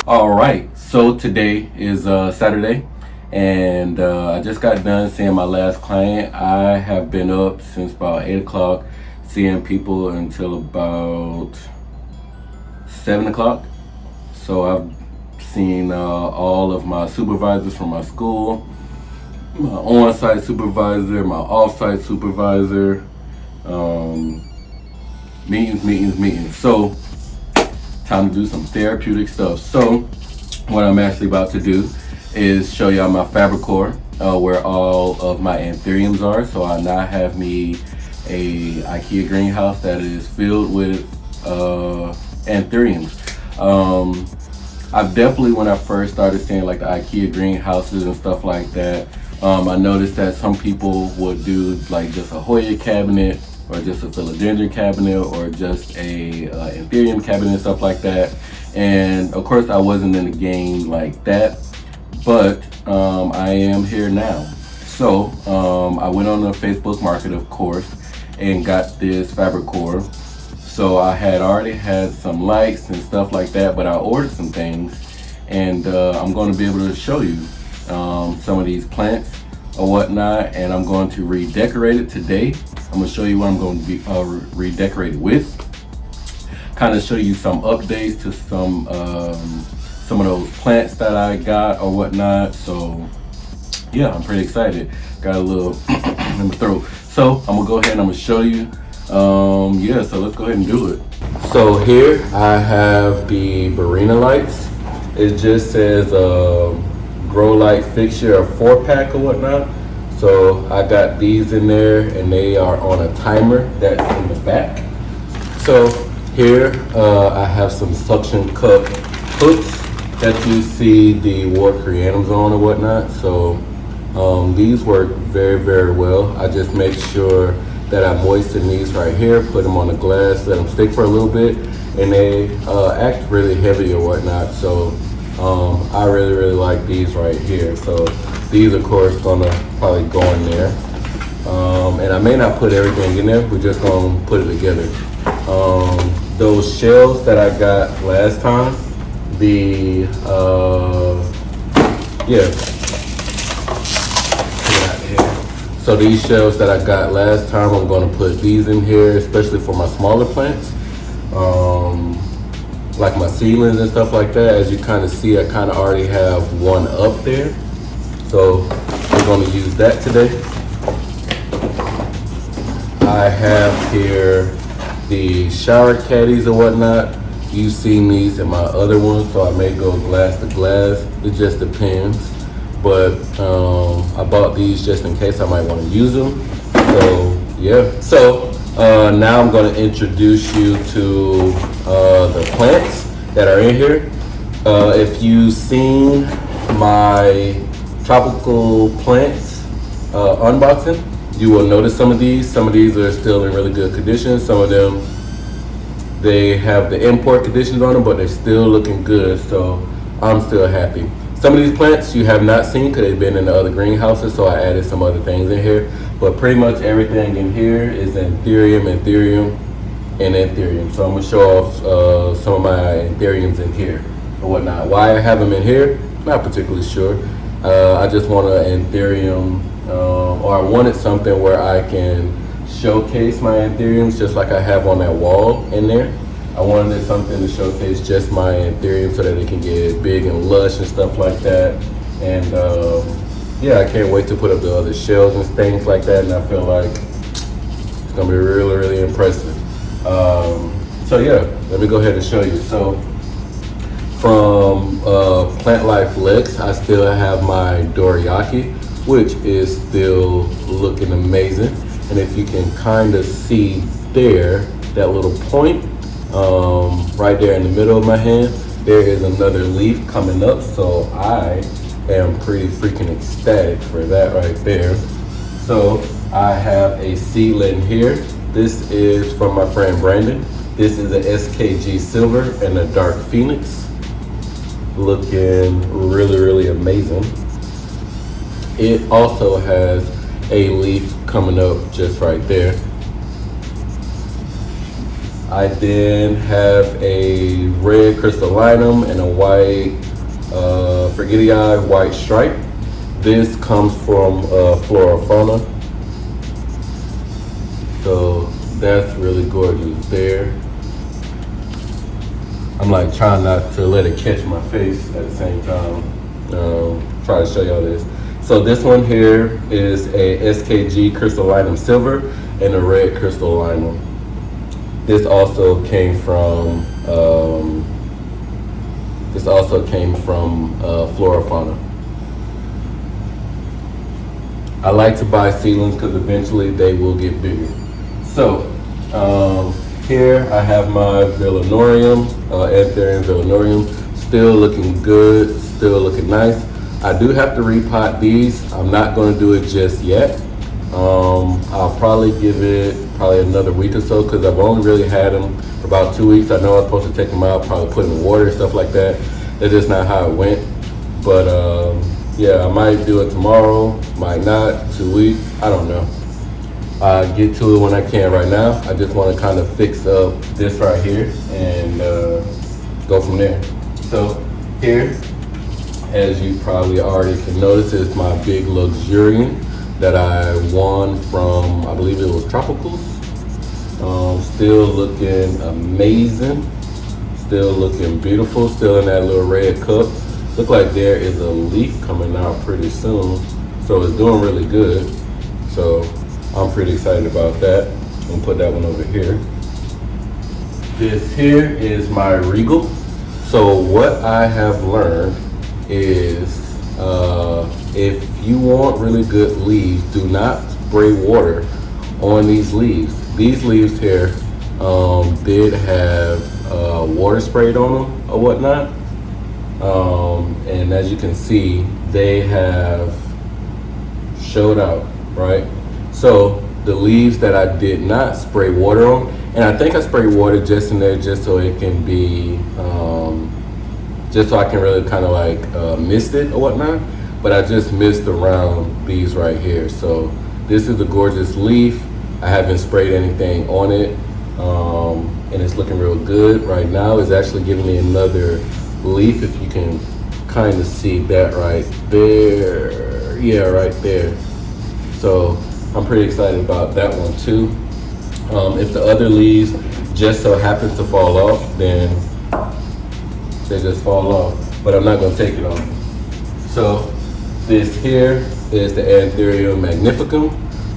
All right, so today is Saturday, and I just got done seeing my last client. I have been up since about 8 o'clock, seeing people until about 7 o'clock. So I've seen all of my supervisors from my school, my on-site supervisor, my off-site supervisor, meetings. So time to do some therapeutic stuff. So what I'm actually about to do is show y'all my fabricore, where all of my anthuriums are. So I now have me a IKEA greenhouse that is filled with anthuriums. I've definitely, when I first started seeing like the IKEA greenhouses and stuff like that, I noticed that some people would do like just a Hoya cabinet, or just a philodendron cabinet, or just a anthurium cabinet and stuff like that. And of course I wasn't in the game like that, but I am here now. So I went on the Facebook market, of course, and got this fabricore. So I had already had some likes and stuff like that, but I ordered some things, and I'm going to be able to show you some of these plants or whatnot, and I'm going to redecorate it today. I'm going to show you what I'm going to be redecorated with. Kind of show you some updates to some of those plants that I got or whatnot. So yeah, I'm pretty excited. Got a little in my throat. So I'm gonna go ahead and I'm gonna show you. Yeah, so let's go ahead and do it. So here I have the Barina lights. It just says grow light fixture, a 4-pack or whatnot. So I got these in there, and they are on a timer that's in the back. So here I have some suction cup hooks that you see the wart creanums on or whatnot. So these work very, very well. I just make sure that I moisten these right here, put them on the glass, let them stick for a little bit, and they act really heavy or whatnot. So I really like these right here. So these, of course, gonna probably go in there. And I may not put everything in there. We're just gonna put it together. Those shells that I got last time, so these shelves that I got last time, I'm gonna put these in here, especially for my smaller plants. Like my seedlings and stuff like that. As you kind of see, I kind of already have one up there. So we're going to use that today. I have here the shower caddies or whatnot. You've seen these in my other ones, so I may go glass to glass. It just depends. But I bought these just in case I might want to use them. So yeah. So now I'm going to introduce you to the plants that are in here. If you've seen my tropical plants unboxing, you will notice some of these. Some of these are still in really good condition. Some of them, they have the import conditions on them, but they're still looking good. So I'm still happy. Some of these plants you have not seen because they've been in the other greenhouses, so I added some other things in here. But pretty much everything in here is anthurium, and anthurium. So I'm gonna show off some of my anthuriums in here or whatnot. Why I have them in here, not particularly sure. I just want an anthurium, or I wanted something where I can showcase my anthuriums just like I have on that wall in there. I wanted something to showcase just my anthurium so that it can get big and lush and stuff like that. And yeah, I can't wait to put up the other shells and things like that, and I feel like it's gonna be really impressive. So yeah, let me go ahead and show you. So from PLANTLIFELEX, I still have my Dorayaki, which is still looking amazing. And if you can kind of see there, that little point right there in the middle of my hand, there is another leaf coming up. So I am pretty freaking ecstatic for that right there. So I have a seedling here. This is from my friend Brandon. This is an SKG Silver and a Dark Phoenix. Looking really amazing. It also has a leaf coming up just right there. I then have a red crystallinum and a white Forgetii white stripe. This comes from FLORA FAUNA. So that's really gorgeous there. I'm like trying not to let it catch my face at the same time. Try to show y'all this. So this one here is a SKG crystallinum silver and a red crystallinum. This also came from FLORA FAUNA. I like to buy seedlings because eventually they will get bigger. So here I have my Villanorium, Anthurium Villanorium, still looking good, still looking nice. I do have to repot these. I'm not going to do it just yet. I'll probably give it another week or so because I've only really had them for about 2 weeks. I know I was supposed to take them out, probably put them in water and stuff like that. That's just not how it went. But yeah, I might do it tomorrow, might not, 2 weeks, I don't know. I'll get to it when I can. Right now, I just want to kind of fix up this right here and go from there. So here, as you probably already can notice, is my big luxuriant that I won from, I believe it was Tropicals. Still looking amazing, still looking beautiful, still in that little red cup. Look like there is a leaf coming out pretty soon, so it's doing really good. So I'm pretty excited about that. I'm gonna put that one over here. This here is my Regal. So what I have learned is if you want really good leaves, do not spray water on these leaves. These leaves here did have water sprayed on them or whatnot. And as you can see, they have showed out, right? So the leaves that I did not spray water on, and I think I sprayed water just in there just so it can be, just so I can really kind of like mist it or whatnot. But I just missed around these right here. So this is a gorgeous leaf. I haven't sprayed anything on it, and it's looking real good right now. It's actually giving me another leaf, if you can kind of see that right there. Yeah, right there. So I'm pretty excited about that one too. If the other leaves just so happen to fall off, then they just fall off, but I'm not going to take it off. So this here is the Anthurium magnificum,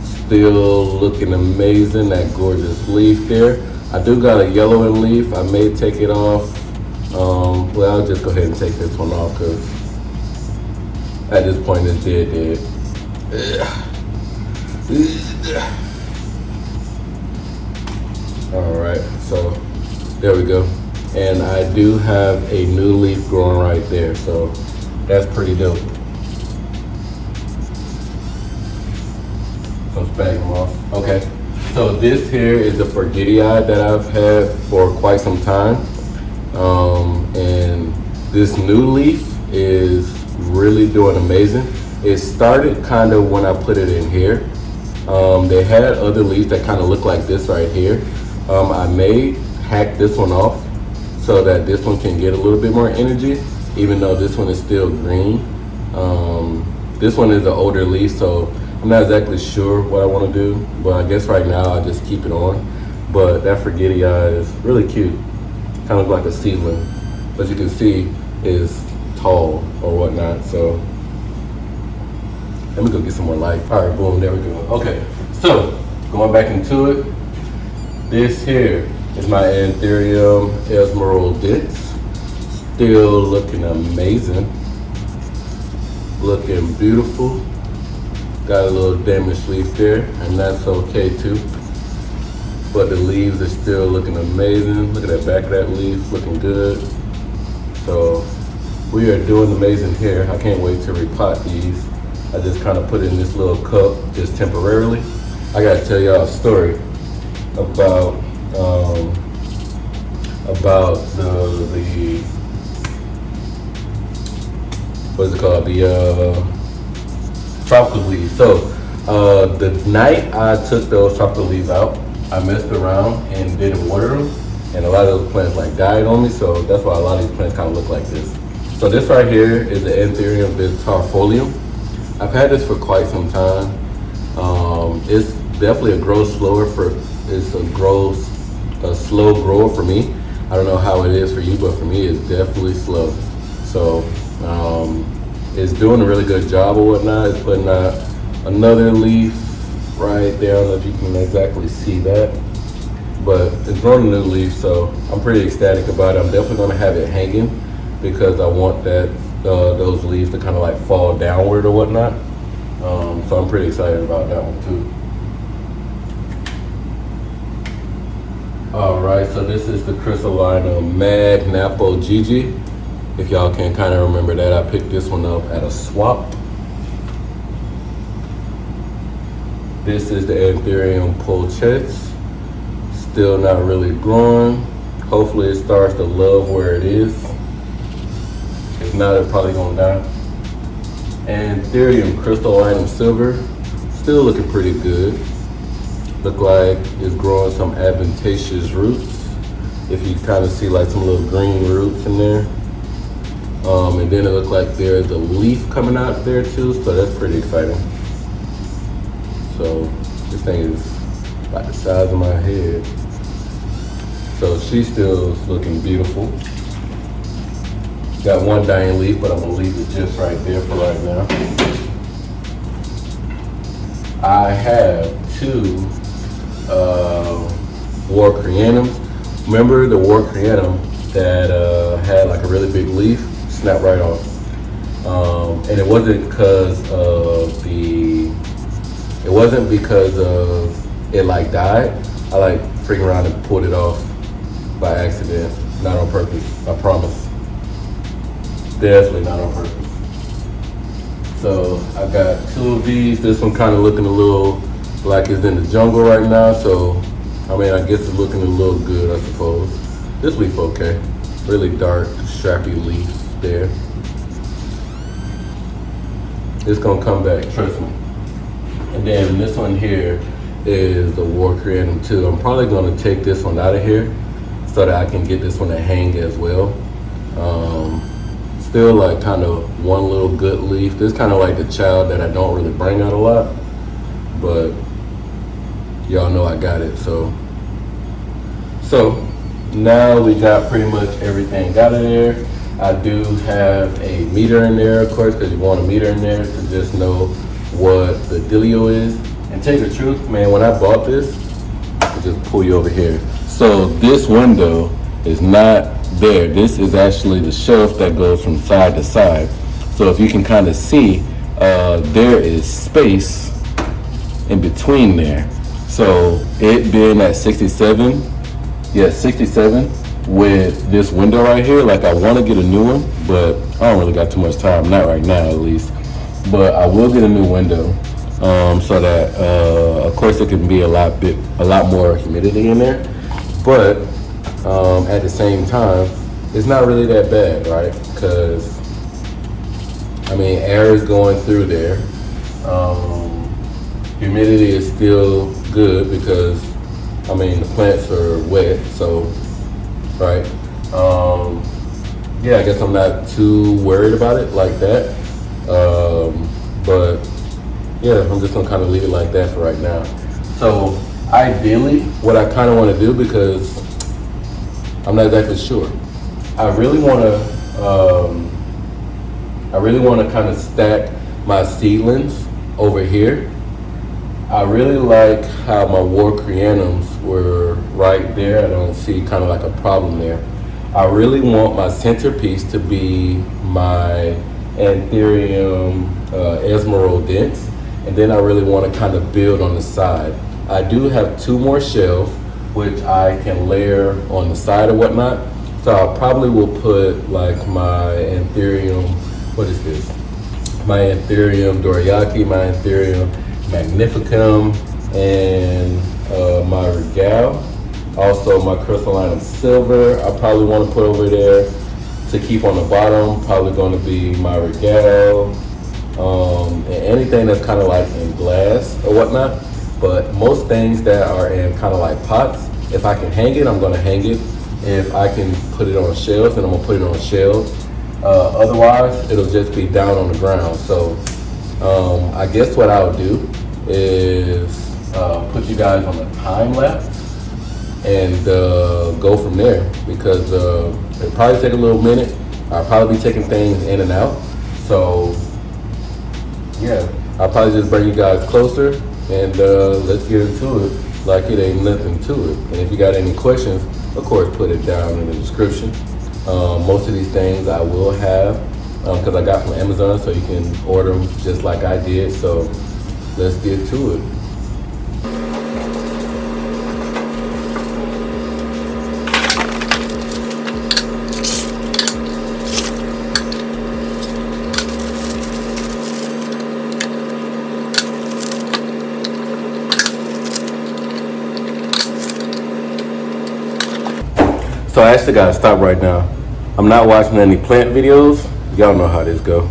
still looking amazing, that gorgeous leaf there. I do got a yellowing leaf. I may take it off. Well, I'll just go ahead and take this one off because at this point it's dead. All right, so there we go. And I do have a new leaf growing right there, so that's pretty dope. Some Spagmoss. Okay, so this here is the Forgetii that I've had for quite some time. And this new leaf is really doing amazing. It started kind of when I put it in here. They had other leaves that kind of look like this right here. I may hack this one off so that this one can get a little bit more energy, even though this one is still green. This one is an older leaf, so I'm not exactly sure what I want to do, but I guess right now I'll just keep it on. But that Forgetii is really cute. Kind of like a seedling, but you can see is tall or whatnot. So let me go get some more light. All right, boom, there we go. Okay, so going back into it, this here is my Anthurium esmeraldens, still looking amazing, looking beautiful. Got a little damaged leaf there, and that's okay too. But the leaves are still looking amazing. Look at that back of that leaf, looking good. So we are doing amazing here. I can't wait to repot these. I just kind of put it in this little cup just temporarily. I gotta tell y'all a story about the what's it called? The tropical leaves. So the night I took those tropical leaves out, I messed around and didn't water them. and a lot of those plants like died on me, so that's why a lot of these plants kind of look like this. So this right here is the Anthurium vitarifolium. I've had this for quite some time. It's definitely a slow grower for me. I don't know how it is for you, but for me it's definitely slow. So it's doing a really good job or whatnot. It's putting out another leaf right there. I don't know if you can exactly see that, but it's growing a new leaf, so I'm pretty ecstatic about it. I'm definitely going to have it hanging because I want those leaves to kind of like fall downward or whatnot. So I'm pretty excited about that one too. Alright, so this is the Crystallinum Magnapo Gigi. If y'all can kind of remember that, I picked this one up at a swap. This is the Anthurium Pulchets. Still not really growing. Hopefully it starts to love where it is. If not, it's probably gonna die. Anthurium Crystallinum Silver. Still looking pretty good. Look like it's growing some adventitious roots. If you kind of see like some little green roots in there. And then it looks like there's a leaf coming out there too, so that's pretty exciting. So this thing is about the size of my head. So she still is looking beautiful. Got one dying leaf, but I'm gonna leave it just right there for right now. I have two Warcreanums. Remember the Warcreanum that had like a really big leaf? Snapped right off. And it wasn't because of it like died. I like freaking around and pulled it off by accident, not on purpose, I promise. Definitely not on purpose. So I got two of these. This one kind of looking a little like it's in the jungle right now, so I mean, I guess it's looking a little good, I suppose. This leaf okay. Really dark, strappy leaf there. It's gonna come back, trust me. And then this one here is the Warcreanum too. I'm probably gonna take this one out of here so that I can get this one to hang as well. Still like kind of one little good leaf. This kind of like the child that I don't really bring out a lot, but y'all know I got it. So now we got pretty much everything out of there. I do have a meter in there, of course, because you want a meter in there to just know what the dealio is. And tell you the truth, man, when I bought this, I'll just pull you over here. So this window is not there. This is actually the shelf that goes from side to side. So if you can kind of see, there is space in between there. So it being at 67, yeah, 67 with this window right here, like I want to get a new one, but I don't really got too much time, not right now at least. But I will get a new window so that, of course, it can be a lot more humidity in there. But at the same time, it's not really that bad, right? Because I mean, air is going through there. Humidity is still good because I mean the plants are wet, so right. Yeah, I guess I'm not too worried about it like that. But yeah, I'm just gonna kind of leave it like that for right now. So ideally, what I kind of want to do, because I'm not exactly sure, I really want to kind of stack my seedlings over here. I really like how my Warcreanums were right there. I don't see kind of like a problem there. I really want my centerpiece to be my Anthurium Esmeraldens, and then I really want to kind of build on the side. I do have two more shelves which I can layer on the side or whatnot. So I probably will put like my Anthurium, what is this? My Anthurium Doriaki, my Anthurium Magnificum, and my Regal. Also my Crystallinum Silver, I probably want to put over there to keep on the bottom. Probably going to be my Regal, and anything that's kind of like in glass or whatnot. But most things that are in kind of like pots, if I can hang it, I'm going to hang it. if I can put it on shelves, then I'm gonna put it on shelves. Otherwise, it'll just be down on the ground. So I guess what I'll do is put you guys on a time lapse and go from there, because it'll probably take a little minute. I'll probably be taking things in and out. So yeah, I'll probably just bring you guys closer and let's get into it like it ain't nothing to it. And if you got any questions, of course, put it down in the description. Most of these things I will have because I got from Amazon, so you can order them just like I did. So let's get to it. So I actually gotta stop right now. I'm not watching any plant videos. Y'all know how this go.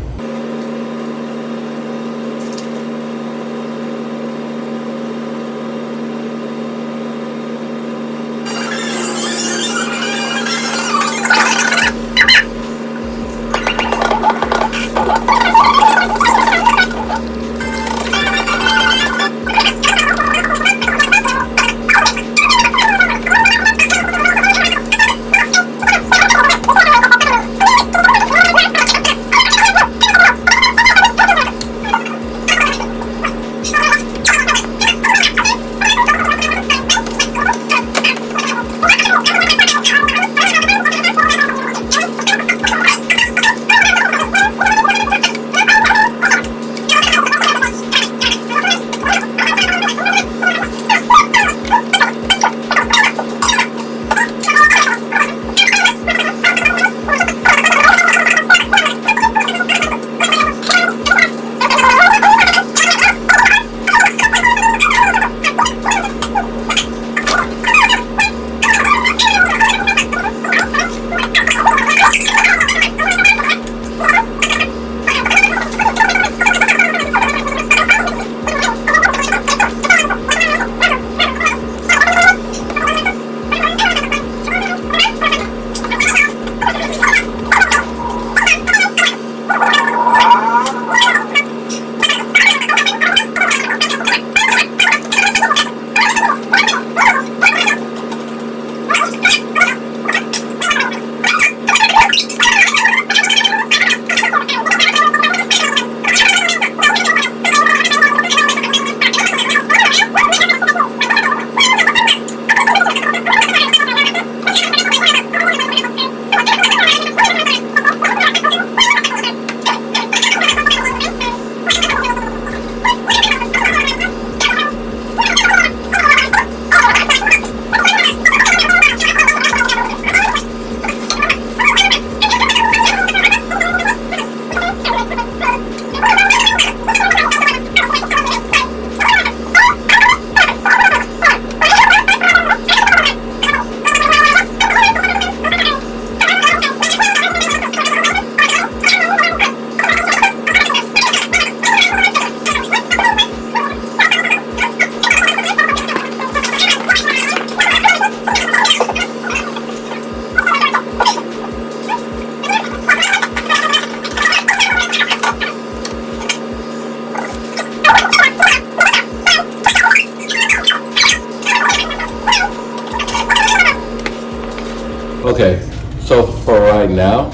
Okay, so for right now,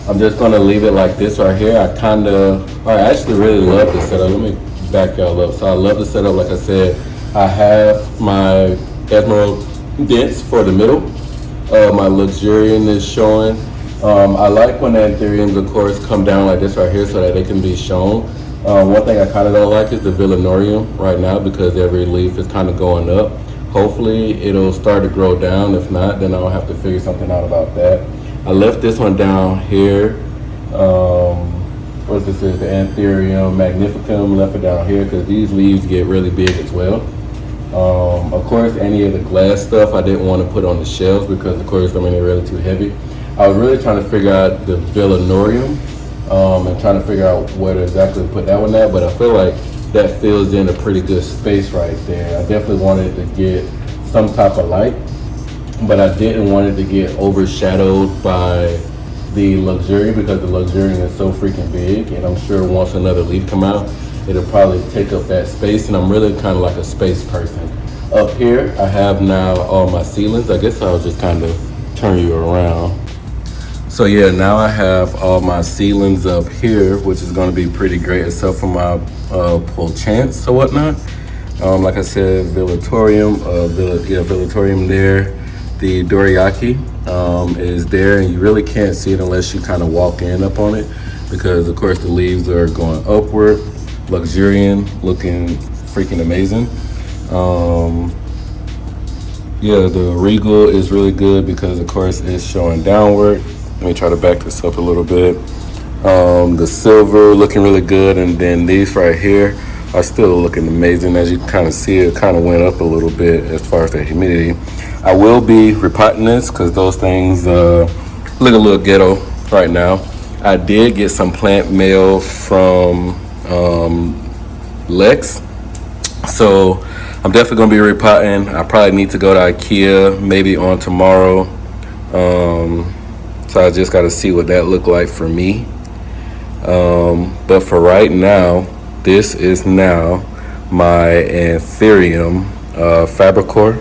I'm just gonna leave it like this right here. I actually really love this setup. Let me back y'all up. So I love the setup. Like I said, I have my emerald dents for the middle. My luxurian is showing. I like when the anthuriums, of course, come down like this right here so that they can be shown. One thing I kind of don't like is the villanorium right now because every leaf is kind of going up. Hopefully it'll start to grow down. If not, then I'll have to figure something out about that. I left this one down here. What this is, the Anthurium magnificum, left it down here because these leaves get really big as well. Of course, any of the glass stuff I didn't want to put on the shelves because, of course, I mean, they're really too heavy. I was really trying to figure out the villanorium and trying to figure out where to exactly put that one at, but I feel like that fills in a pretty good space right there. I definitely wanted to get some type of light. but I didn't want it to get overshadowed by the luxurian, because the luxurian is so freaking big, and I'm sure once another leaf come out, it'll probably take up that space, and I'm really kind of like a space person. Up here, I have now all my seedlings. I guess I'll just kind of turn you around. So yeah, now I have all my seedlings up here, which is going to be pretty great, except for my Polchance or whatnot. Like I said, Vellatorium, Vellatorium there. The Doriaki is there, and you really can't see it unless you kind of walk in up on it, because of course the leaves are going upward. Luxurian, looking freaking amazing. Yeah, the Regal is really good because of course it's showing downward. Let me try to back this up a little bit. The silver looking really good, and then these right here are still looking amazing. As you kind of see, it kind of went up a little bit as far as the humidity. I will be repotting this because those things look a little ghetto right now. I did get some plant mail from Lex, so I'm definitely gonna be repotting. I probably need to go to IKEA maybe on tomorrow. So I just gotta see what that look like for me. But for right now, this is now my Anthurium Fabricore,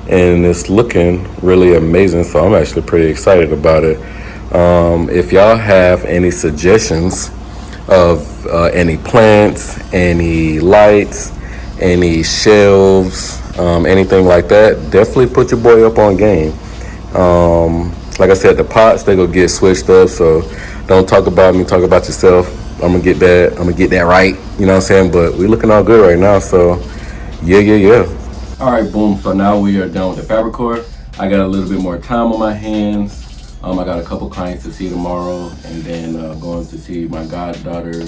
and it's looking really amazing, so I'm actually pretty excited about it. If y'all have any suggestions of any plants, any lights, any shelves, anything like that, definitely put your boy up on game. Like I said, the pots, they gonna get switched up, so don't talk about me, talk about yourself. I'm gonna get that right, you know what I'm saying? But we looking all good right now, so yeah. All right, boom, so now we are done with the Fabricore. I got a little bit more time on my hands. I got a couple clients to see tomorrow, and then going to see my goddaughter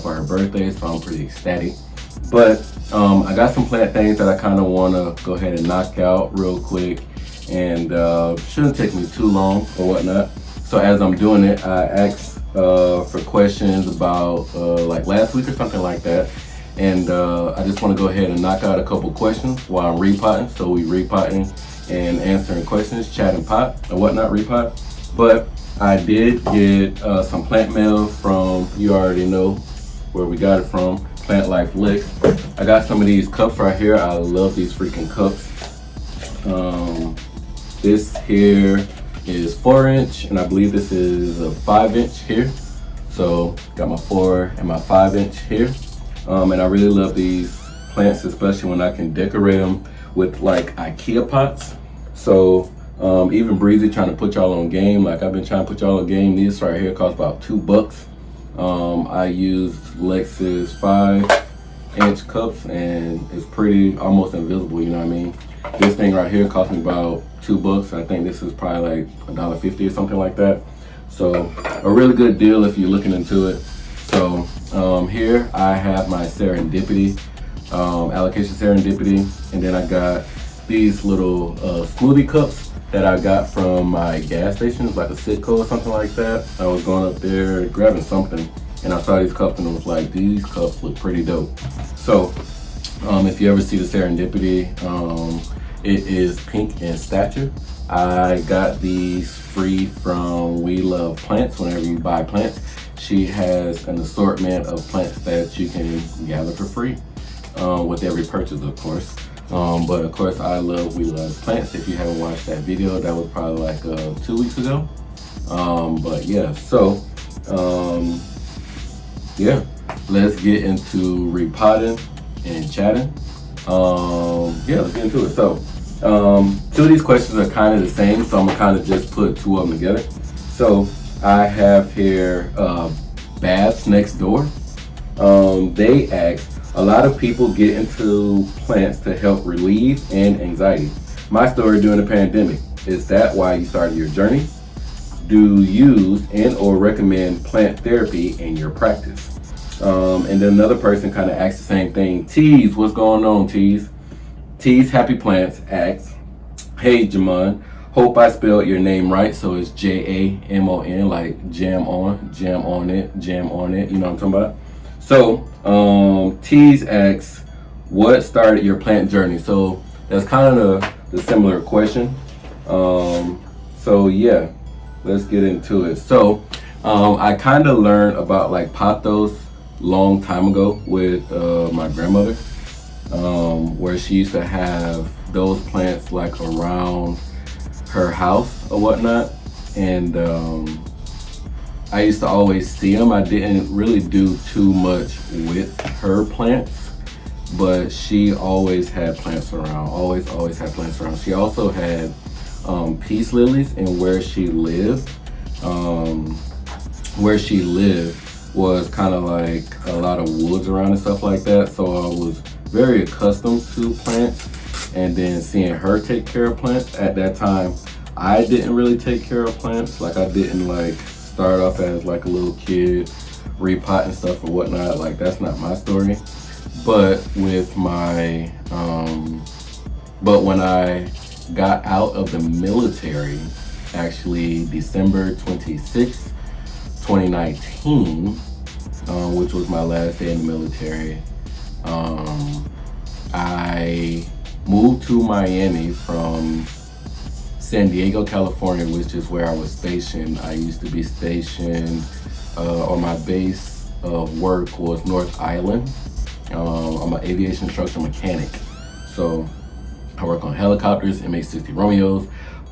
for her birthday, so I'm pretty ecstatic. But I got some plant things that I kind of want to go ahead and knock out real quick, and shouldn't take me too long or whatnot. So as I'm doing it, I asked for questions about like last week or something like that, and I just want to go ahead and knock out a couple questions while I'm repotting. So we repotting and answering questions, chat and pot or whatnot, repot. But I did get some plant mail from, you already know where we got it from, PLANTLIFELEX. I got some of these cups right here. I love these freaking cups. This here is 4-inch, and I believe this is a 5-inch here. So got my 4 and my 5-inch here. And I really love these plants, especially when I can decorate them with like IKEA pots. So even Breezy trying to put y'all on game, like I've been trying to put y'all on game. These right here cost about $2. I use Lex's 5-inch cups, and it's pretty almost invisible, you know what I mean? This thing right here cost me about $2. I think this is probably like $1.50 or something like that. So a really good deal if you're looking into it. So here I have my Serendipity, allocation Serendipity, and then I got these little smoothie cups that I got from my gas station, like a Citco or something like that. I was going up there grabbing something, and I saw these cups and I was like, these cups look pretty dope. So if you ever see the Serendipity, it is pink in stature. I got these free from We Love Plants. Whenever you buy plants, she has an assortment of plants that you can gather for free with every purchase, of course. But of course, I love We Love Plants. If you haven't watched that video, that was probably like 2 weeks ago. But yeah, so yeah, let's get into repotting and chatting. Yeah, let's get into it. So two of these questions are kind of the same, so I'm gonna kind of just put two of them together. So I have here Babs Next Door. They ask, a lot of people get into plants to help relieve and anxiety. My story during the pandemic, is that why you started your journey? Do you use and or recommend plant therapy in your practice? And then another person kind of asks the same thing. Tease, what's going on, Tease? Tease Happy Plants asks, hey Jamon, hope I spelled your name right. So it's Jamon, like jam on it, you know what I'm talking about? So Tease asks, what started your plant journey? So that's kind of the similar question. So yeah, let's get into it. So I kind of learned about like pothos long time ago with my grandmother, where she used to have those plants like around her house or whatnot, and I used to always see them. I didn't really do too much with her plants, but she always had plants around, always had plants around. She also had peace lilies, and where she lived was kind of like a lot of woods around and stuff like that. So I was very accustomed to plants, and then seeing her take care of plants. At that time, I didn't really take care of plants. Like I didn't like start off as like a little kid, repotting stuff or whatnot. Like that's not my story. But with my, but when I got out of the military, actually December 26th, 2019, which was my last day in the military, I moved to Miami from San Diego, California, which is where I was stationed. I used to be stationed, or my base of work was North Island. I'm an aviation structural mechanic. So I work on helicopters, MH-60 Romeos,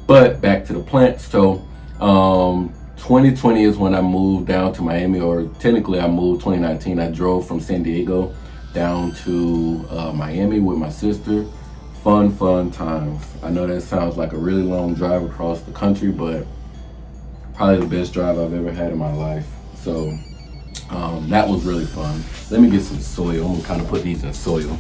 but back to the plant. So 2020 is when I moved down to Miami, or technically I moved 2019. I drove from San Diego down to Miami with my sister. Fun times. I know that sounds like a really long drive across the country, but probably the best drive I've ever had in my life. So that was really fun. Let me get some soil. I'm gonna kind of put these in soil.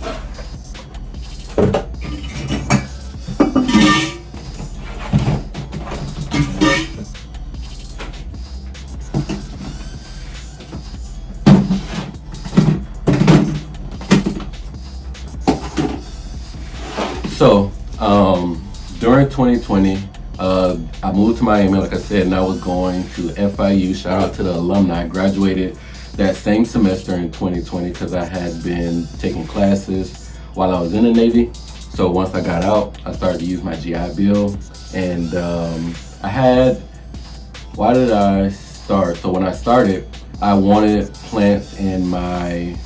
So during 2020, I moved to Miami, like I said, and I was going to FIU. Shout out to the alumni. I graduated that same semester in 2020 because I had been taking classes while I was in the Navy. So once I got out, I started to use my GI Bill, and why did I start? So when I started, I wanted plants in my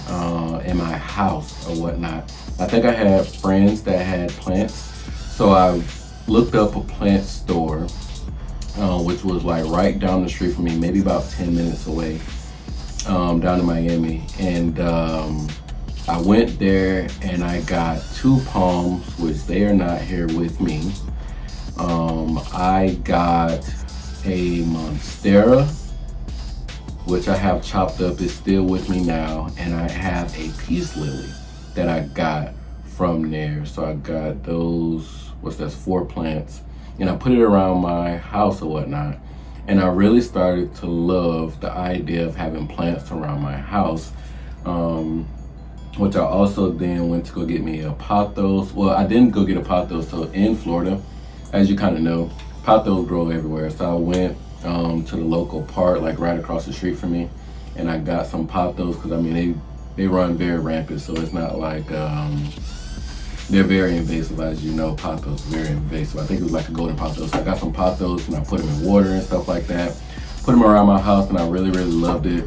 house or whatnot. I think I had friends that had plants, so I looked up a plant store, which was like right down the street from me, maybe about 10 minutes away, down in Miami. And I went there and I got 2 palms, which they are not here with me. I got a monstera, which I have chopped up, is still with me now, and I have a peace lily that I got from there. So I got those, 4 plants, and I put it around my house or whatnot. And I really started to love the idea of having plants around my house, which I also then went to go get me a pothos. Well, I didn't go get a pothos. So in Florida, as you kind of know, pothos grow everywhere. So I went to the local park, like right across the street from me, and I got some pothos because I mean they run very rampant, so it's not like they're very invasive, as you know. Pothos very invasive. I think it was like a golden pothos. So I got some pothos and I put them in water and stuff like that. Put them around my house, and I really loved it.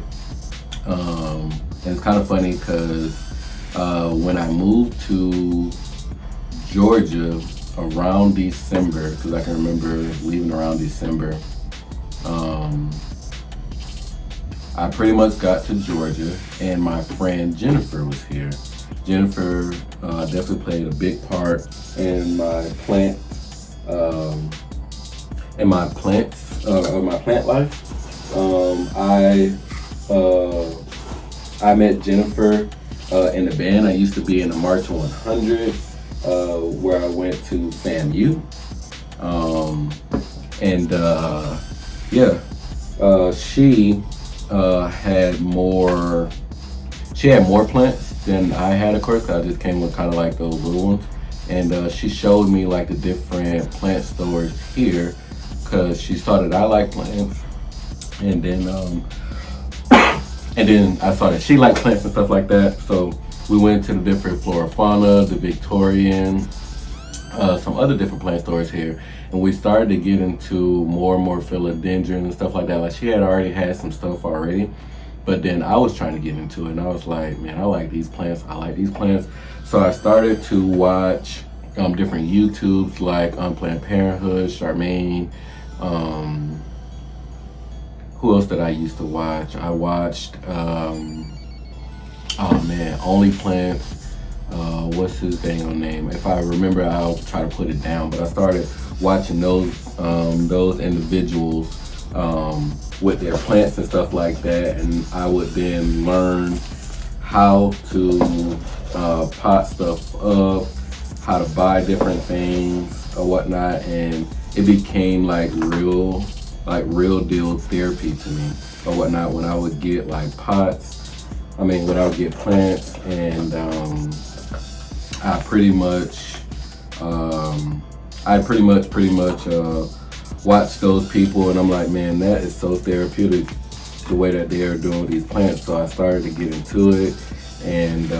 And it's kind of funny because when I moved to Georgia around December, because I can remember leaving around December, I pretty much got to Georgia, and my friend Jennifer was here. Jennifer definitely played a big part in my plant, my plant life. I met Jennifer in the band. I used to be in the March 100, where I went to FAMU, she had more plants than I had, of course, 'cause I just came with kind of like those little ones. And she showed me like the different plant stores here, because she saw that I like plants. And then I saw that she liked plants and stuff like that. So we went to the different FLORA, FAUNA, the Victorian, some other different plant stores here, and we started to get into more and more philodendron and stuff like that. Like she had already had some stuff already, but then I was trying to get into it, and I was like, man, I like these plants. I like these plants. So I started to watch different YouTubes like Planned Parenthood, Charmaine. Who else did I used to watch? I watched, oh man, Only Plants. What's his dang on name? If I remember, I'll try to put it down. But I started watching those individuals with their plants and stuff like that, and I would then learn how to pot stuff up, how to buy different things or whatnot, and it became like real deal therapy to me or whatnot when I would get like pots. I mean, when I would get plants, and I pretty much watch those people, and I'm like, man, that is so therapeutic the way that they are doing these plants. So I started to get into it, and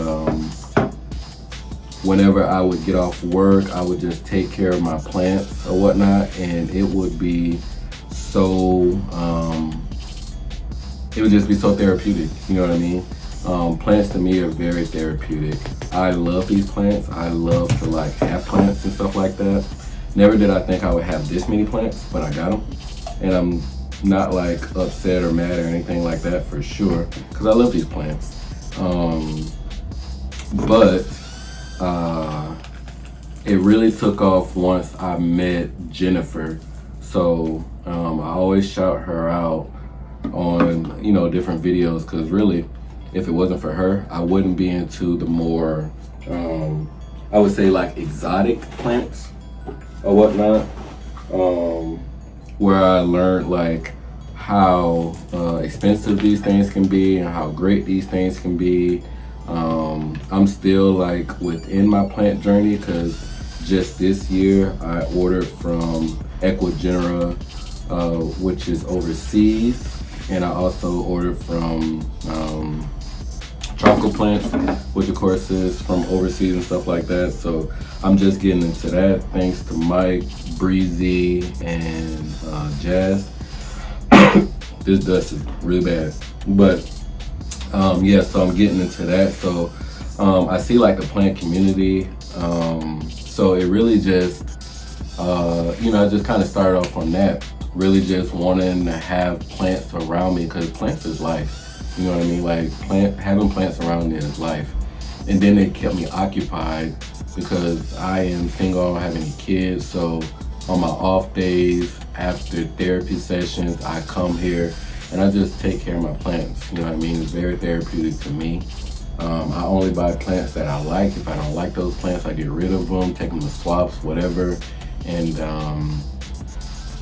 whenever I would get off work, I would just take care of my plants or whatnot, and it would be so it would just be so therapeutic, you know what I mean? Plants to me are very therapeutic. I love these plants. I love to like have plants and stuff like that. Never did I think I would have this many plants, but I got them. And I'm not like upset or mad or anything like that, for sure, because I love these plants. But it really took off once I met Jennifer. So I always shout her out on, you know, different videos, because really, if it wasn't for her, I wouldn't be into the more, I would say like exotic plants or whatnot, where I learned like how expensive these things can be and how great these things can be. I'm still like within my plant journey, because just this year I ordered from Equigenera, which is overseas, and I also ordered from Tropical Plants, which of course is from overseas and stuff like that. So I'm just getting into that, thanks to Mike, Breezy, and Jazz. This dust is really bad, but yeah, so I'm getting into that. So I see like the plant community, so it really just you know, I just kind of started off on that, really just wanting to have plants around me, because plants is life, you know what I mean? Like having plants around me is life. And then it kept me occupied, because I am single, I don't have any kids, so on my off days after therapy sessions, I come here and I just take care of my plants, you know what I mean? It's very therapeutic to me. I only buy plants that I like. If I don't like those plants, I get rid of them, take them to swaps, whatever. And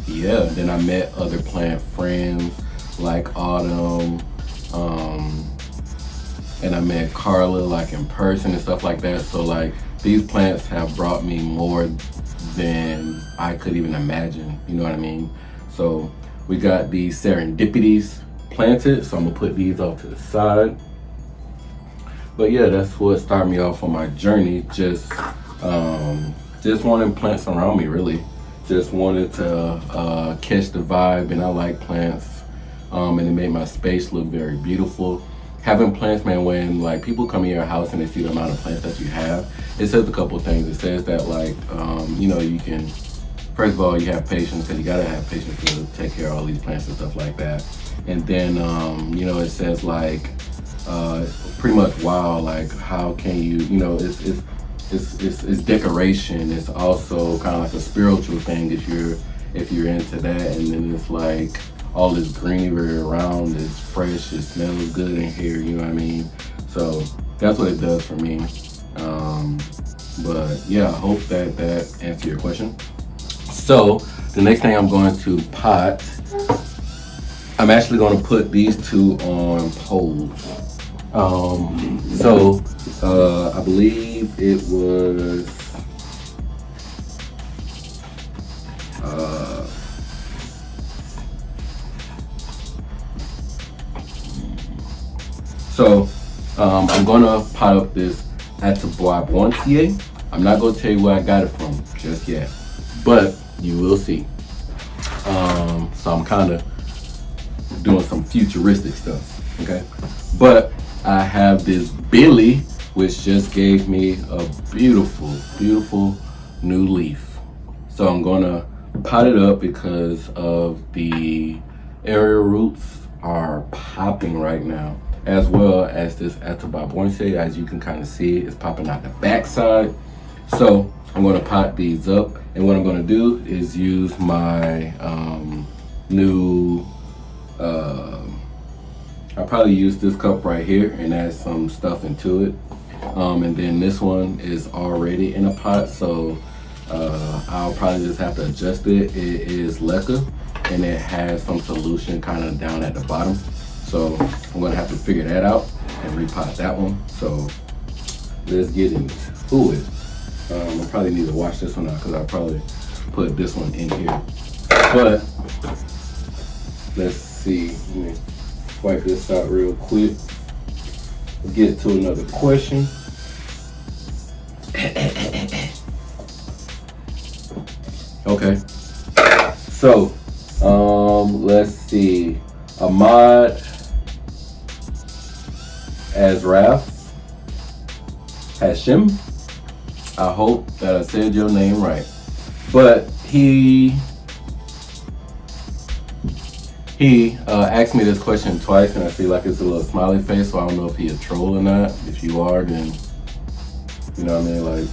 yeah, then I met other plant friends like Autumn, and I met Carla like in person and stuff like that. So like these plants have brought me more than I could even imagine, you know what I mean? So we got these serendipities planted, so I'm gonna put these off to the side. But yeah, that's what started me off on my journey. Just wanting plants around me, really. Just wanted to catch the vibe, and I like plants, and it made my space look very beautiful. Having plants, man, when like people come in your house and they see the amount of plants that you have, it says a couple of things. It says that like, you know, you can, first of all, you have patience, because you gotta have patience to take care of all these plants and stuff like that. And then, you know, it says like, pretty much, wow, like how can you, you know, it's decoration. It's also kind of like a spiritual thing if you're into that. And then it's like all this greenery around is fresh, it smells good in here, you know what I mean? So that's what it does for me. But yeah, I hope that answered your question. So the next thing I'm going to pot, I'm actually going to put these two on poles. So I believe it was so I'm gonna pot up this Atabois Bontier. I'm not gonna tell you where I got it from just yet, but you will see. So I'm kind of doing some futuristic stuff, okay? But I have this Billy, which just gave me a beautiful, beautiful new leaf. So I'm gonna pot it up because of the aerial roots are popping right now, as well as this Spagmoss, as you can kind of see, it's popping out the backside. So I'm gonna pot these up, and what I'm gonna do is use my new, I'll probably use this cup right here and add some stuff into it. And then this one is already in a pot, so I'll probably just have to adjust it. It is leca, and it has some solution kind of down at the bottom. So I'm gonna have to figure that out and repot that one. So let's get into it. I probably need to wash this one out because I probably put this one in here. But let's see, let me wipe this out real quick. Get to another question. Okay, so let's see. Ahmad Azraf Hashim. I hope that I said your name right. But he asked me this question twice, and I see like it's a little smiley face, so I don't know if he a troll or not. If you are, then you know what I mean, like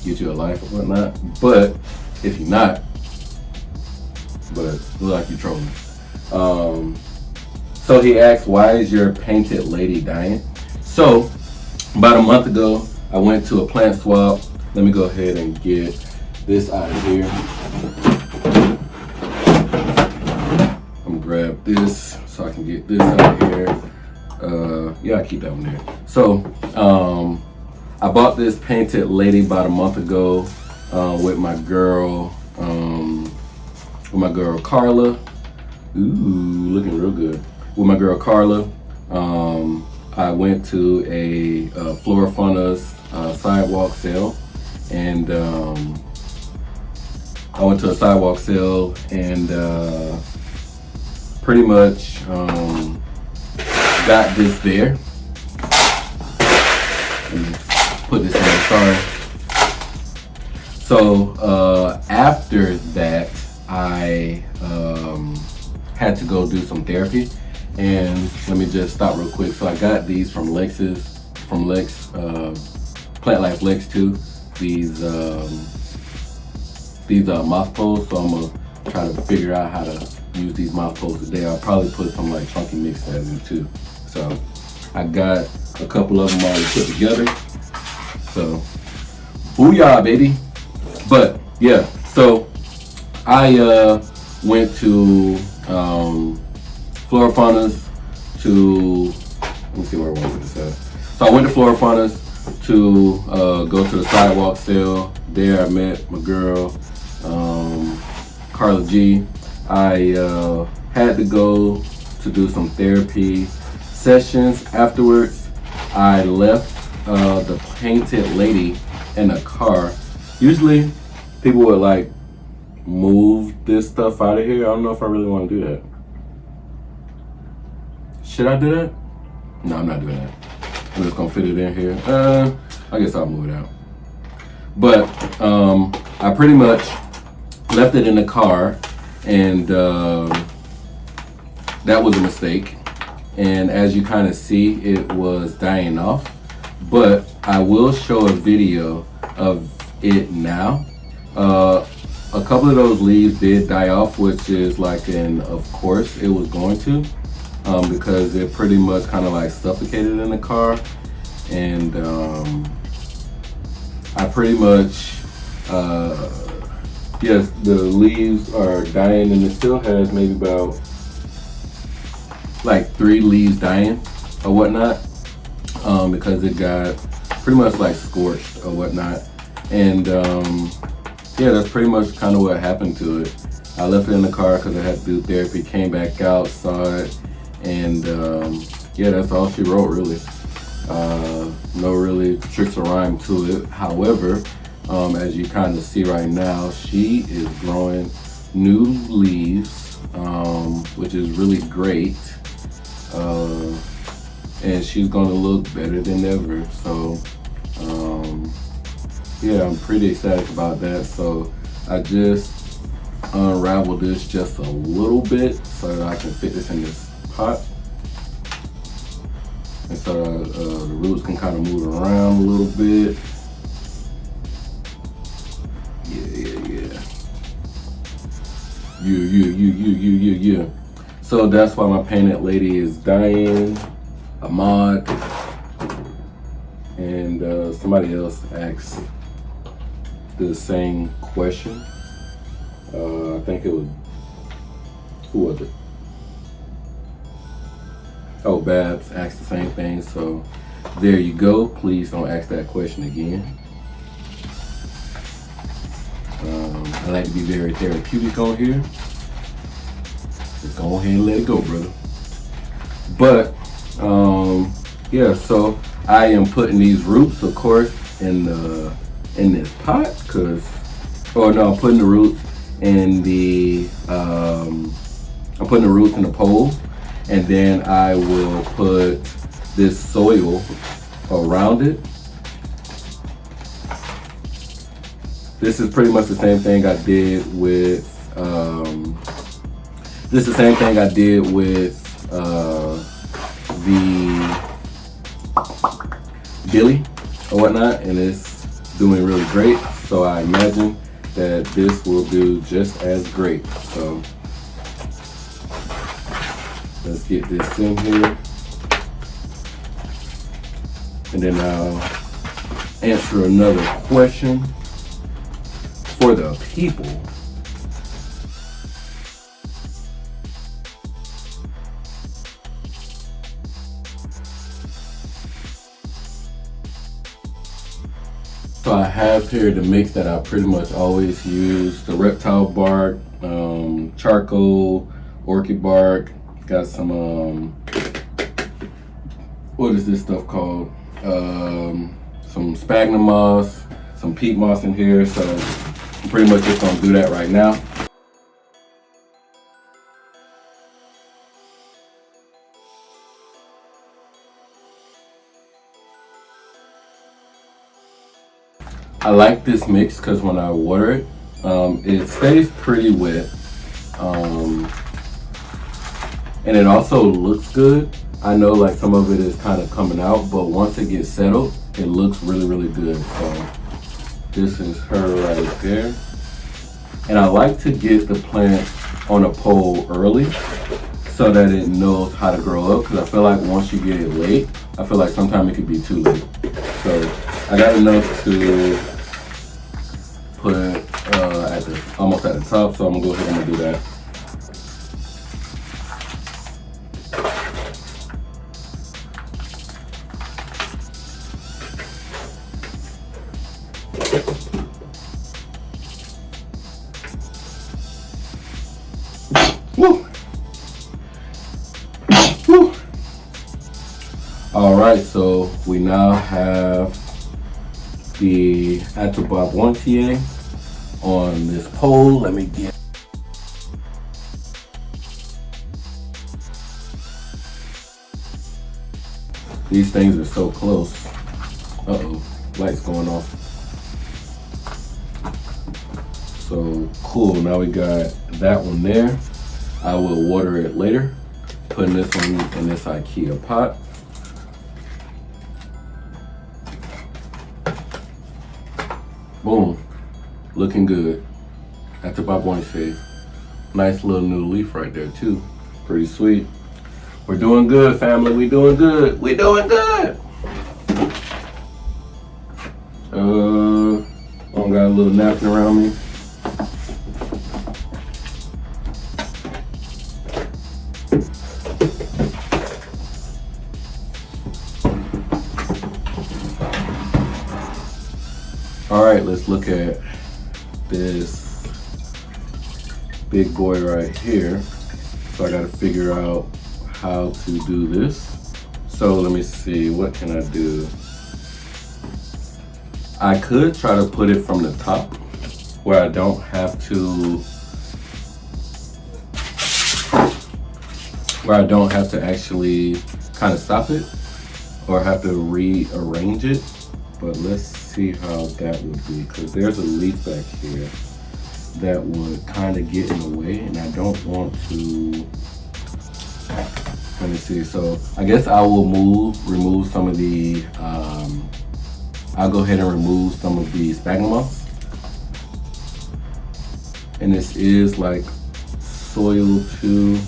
get you a life or whatnot. But if you're not, but look like you trolling. So he asked, why is your painted lady dying? So about a month ago, I went to a plant swap. Let me go ahead and get this out of here. I'm gonna grab this so I can get this out of here. Yeah, I keep that one there. So I bought this painted lady about a month ago with my girl Carla. Ooh, looking real good. With my girl Carla. I went to a FLORA sidewalk sale, and I went to a sidewalk sale and pretty much got this there. Let me put this in there, sorry. So after that, I had to go do some therapy. And let me just stop real quick. So I got these from Lex, Plant Life Lex 2. These moss poles. So I'm gonna try to figure out how to use these moss poles today. I'll probably put some like chunky mix in them too. So I got a couple of them already put together. So booyah, baby. But yeah, so I went to FLORA to, let me see where I want to put this at. So I went to FLORA to go to the sidewalk sale. There I met my girl, Carla G. I had to go to do some therapy sessions. Afterwards, I left the painted lady in a car. Usually people would like move this stuff out of here. I don't know if I really want to do that. Should I do that? No, I'm not doing that. I'm just gonna fit it in here. I guess I'll move it out. But I pretty much left it in the car, and that was a mistake. And as you kind of see, it was dying off. But I will show a video of it now. A couple of those leaves did die off, which is like of course it was going to. Because it pretty much kind of like suffocated in the car, and I pretty much yes, the leaves are dying, and it still has maybe about like 3 leaves dying or whatnot, because it got pretty much like scorched or whatnot. And yeah, that's pretty much kind of what happened to it. I left it in the car because I had to do therapy, came back out, saw it. And yeah, that's all she wrote really. No really tricks or rhyme to it. However, as you kind of see right now, she is growing new leaves, which is really great. And she's gonna look better than ever. So yeah, I'm pretty ecstatic about that. So I just unraveled this just a little bit so that I can fit this in this pot. And so the roots can kind of move around a little bit. Yeah. So that's why my painted lady is dying. A mod. And somebody else asked the same question. I think it was, who was it? Oh, Babs asked the same thing. So there you go. Please don't ask that question again. I like to be very therapeutic on here. Just go ahead and let it go, brother. But yeah, so I am putting these roots, of course, in this pot, I'm putting the roots in the I'm putting the roots in the pole, and then I will put this soil around it. This is pretty much the same thing I did with the Billy or whatnot, and it's doing really great. So I imagine that this will do just as great. So let's get this in here, and then I'll answer another question for the people. So I have here the mix that I pretty much always use: the reptile bark, charcoal, orchid bark. Got some what is this stuff called? Some Spagnomoss, moss, some peat moss in here. So I'm pretty much just gonna do that right now. I like this mix because when I water it, it stays pretty wet, and it also looks good. I know like some of it is kind of coming out, but once it gets settled, it looks really good. So this is her right there. And I like to get the plant on a pole early so that it knows how to grow up, because I feel like once you get it late, I feel like sometimes it could be too late. So I got enough to put almost at the top, so I'm gonna go ahead and do that. Woo. Woo. All right, so we now have the Hydroponics on this pole. Let me get these things are so close. Uh-oh, light's going off. So cool, now we got that one there. I will water it later, putting this one in this IKEA pot. Boom, looking good. After my boy said, nice little new leaf right there too. Pretty sweet. We're doing good, family. We doing good. We doing good. I got a little napkin around me. All right, let's look at this big boy right here. So I gotta figure out how to do this. So let me see, what can I do? I could try to put it from the top where I don't have to actually kind of stop it or have to rearrange it. But let's see how that would be, because there's a leaf back here that would kind of get in the way, and I don't want to. Let me see. So I guess I will remove some of the. I'll go ahead and remove some of the Spagmoss, and this is like soil too.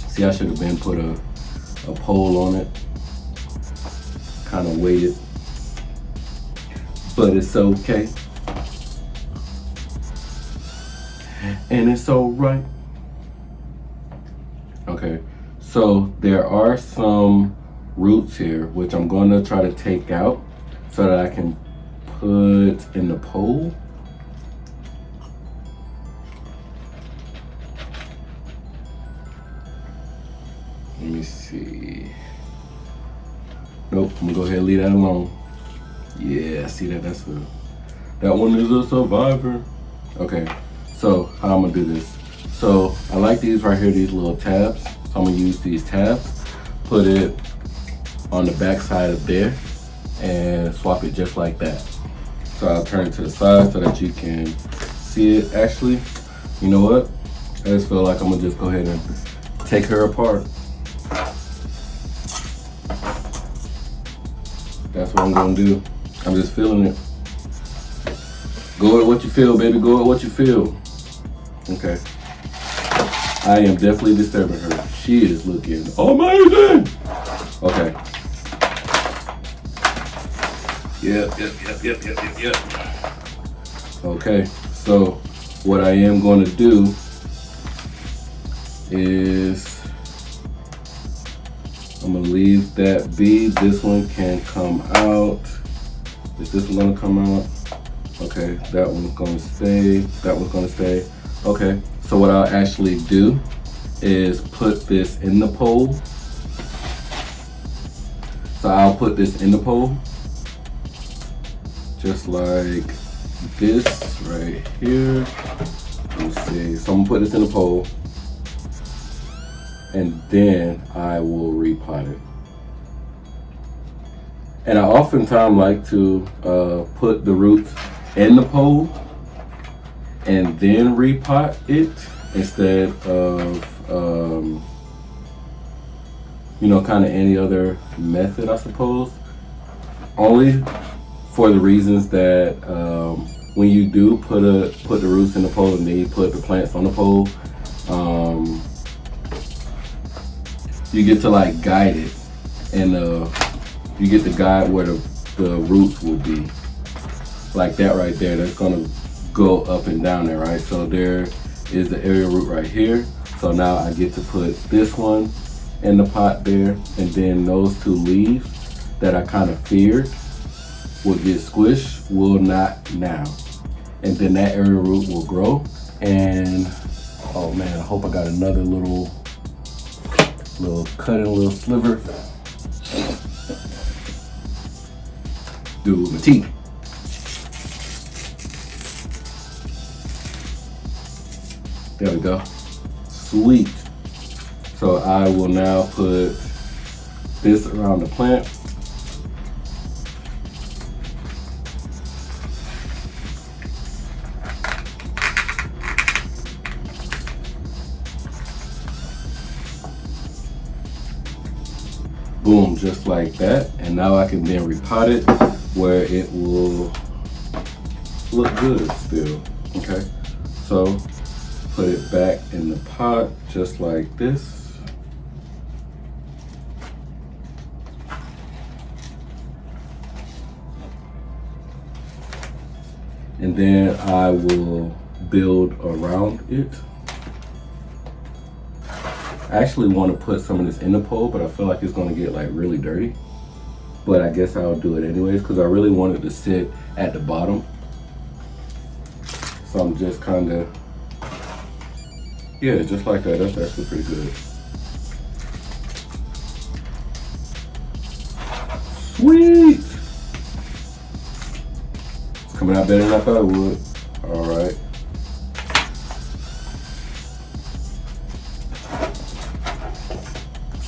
See, I should have been put a pole on it, kind of weighted, but it's okay, and it's all right. Okay, so there are some roots here which I'm going to try to take out so that I can put in the pole. Let me see. Nope, I'm gonna go ahead and leave that alone. Yeah, see that? That one is a survivor. Okay, so how I'm gonna do this. So I like these right here, these little tabs. So I'm gonna use these tabs, put it on the back side of there, and swap it just like that. So I'll turn it to the side so that you can see it. Actually, you know what? I just feel like I'm gonna just go ahead and take her apart. That's what I'm gonna do. I'm just feeling it. Go with what you feel, baby. Go with what you feel. Okay. I am definitely disturbing her. She is looking amazing. Okay. Yep. Okay. So what I am going to do is I'm gonna leave that be. This one can come out. Is this one gonna come out? Okay, that one's gonna stay. That one's gonna stay. Okay, so what I'll actually do is put this in the pole. So I'll put this in the pole, just like this right here. Let me see. So I'm gonna put this in the pole, and then I will repot it. And I oftentimes like to put the roots in the pole and then repot it instead of kind of any other method, I suppose. Only for the reasons that when you do put the roots in the pole and then you put the plants on the pole, you get to like guide it, and you get to guide where the roots will be. Like that right there, that's gonna go up and down there, right? So there is the area root right here. So now I get to put this one in the pot there, and then those two leaves that I kind of feared would get squished will not now. And then that area root will grow. And oh man, I hope I got another little cutting, little sliver. Do my teeth. There we go. Sweet. So I will now put this around the plant. Boom, just like that. And now I can then repot it where it will look good still. Okay, so put it back in the pot just like this. And then I will build around it. I actually want to put some of this in the pole, but I feel like it's going to get like really dirty. But I guess I'll do it anyways because I really wanted to sit at the bottom. So I'm just kind of, yeah, just like that. That's actually pretty good. Sweet. Coming out better than I thought it would. All right.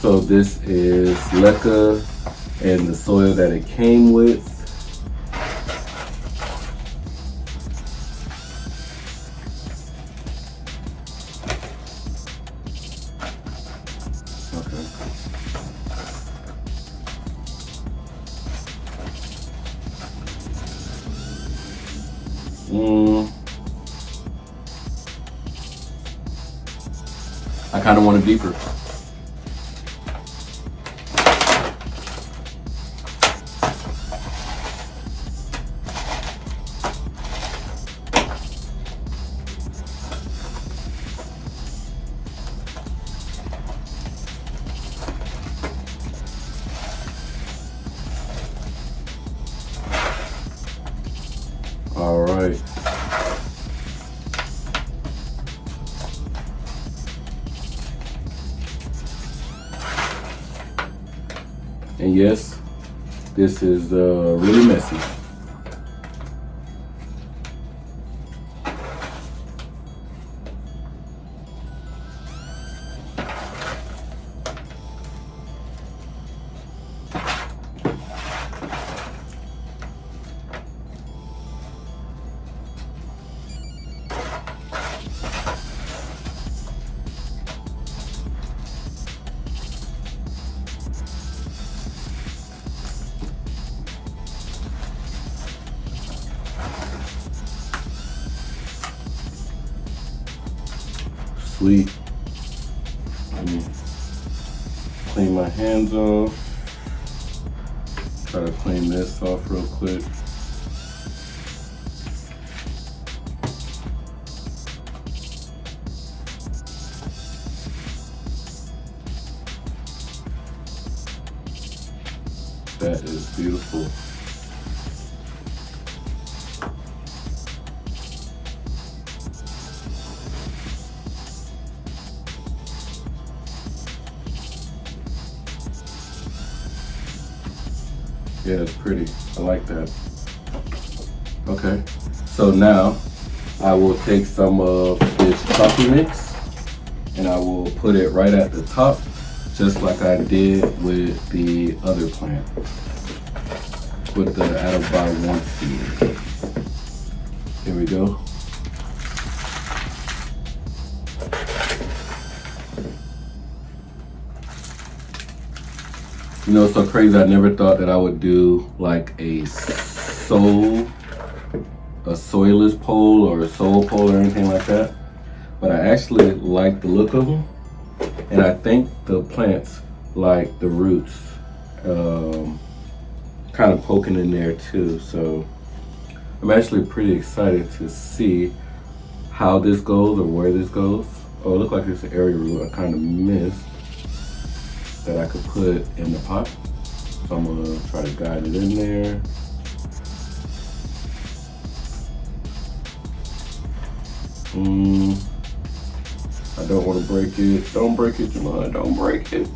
So this is leca and the soil that it came with. I kind of want it deeper. All right. And yes, this is really messy. Sweet. Let me clean my hands off. Try to clean this off real quick. That is beautiful. Yeah, it's pretty. I like that. Okay, so now I will take some of this coffee mix and I will put it right at the top, just like I did with the other plant, with the Aroid one seed. Here we go. You know, it's so crazy. I never thought that I would do like a soilless pole or a soil pole or anything like that. But I actually like the look of them. And I think the plants like the roots kind of poking in there too. So I'm actually pretty excited to see how this goes or where this goes. Oh, it looks like it's an area root I kind of missed that I could put in the pot. So I'm gonna try to guide it in there. I don't want to break it. Don't break it, Jamon. Don't break it.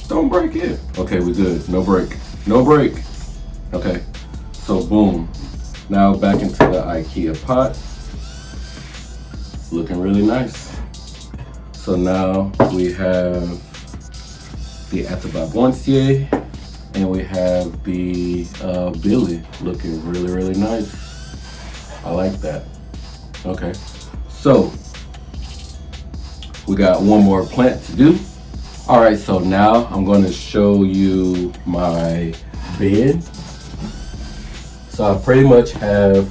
Don't break it. Okay, we're good. No break. No break. Okay, so boom. Now back into the IKEA pot. Looking really nice. So now we have the Spagmoss and we have the Billy looking really, really nice. I like that. Okay, so we got one more plant to do. All right, so now I'm going to show you my bed. So I pretty much have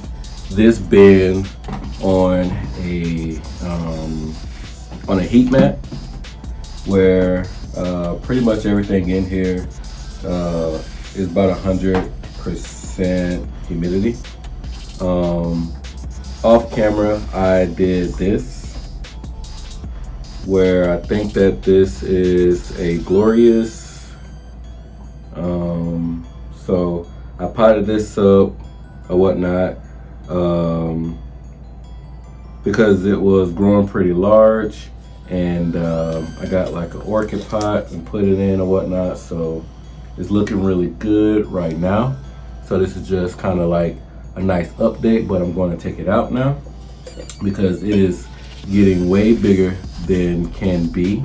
this bed on a heat mat where pretty much everything in here is about 100% humidity. Off camera, I did this, where I think that this is a glorious. So I potted this up or whatnot because it was growing pretty large, and I got like an orchid pot and put it in or whatnot. So it's looking really good right now. So this is just kind of like a nice update, but I'm going to take it out now because it is getting way bigger than can be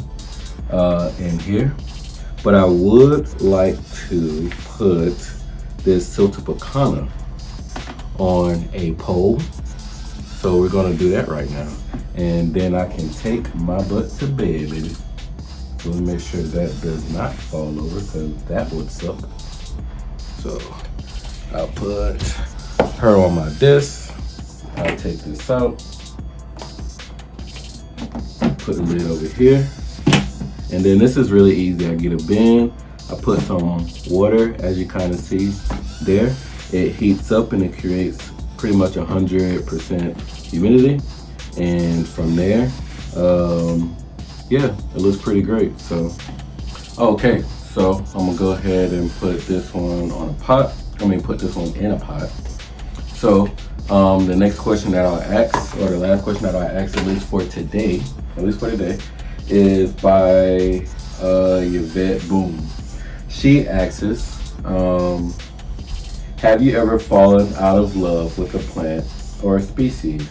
in here. But I would like to put this Siltipacana on a pole. So we're gonna do that right now. And then I can take my butt to bed, baby. So let me make sure that does not fall over because that would suck. So I'll put her on my desk. I'll take this out. Put the lid over here. And then this is really easy. I get a bin, I put some water, as you kind of see there. It heats up and it creates pretty much 100% humidity. And from there, yeah, it looks pretty great. So, okay, so I'm gonna go ahead and put this one on a pot. Put this one in a pot. So, the next question that I'll ask, or the last question that I'll ask, at least for today, is by Yvette Boom. She asks, have you ever fallen out of love with a plant or a species?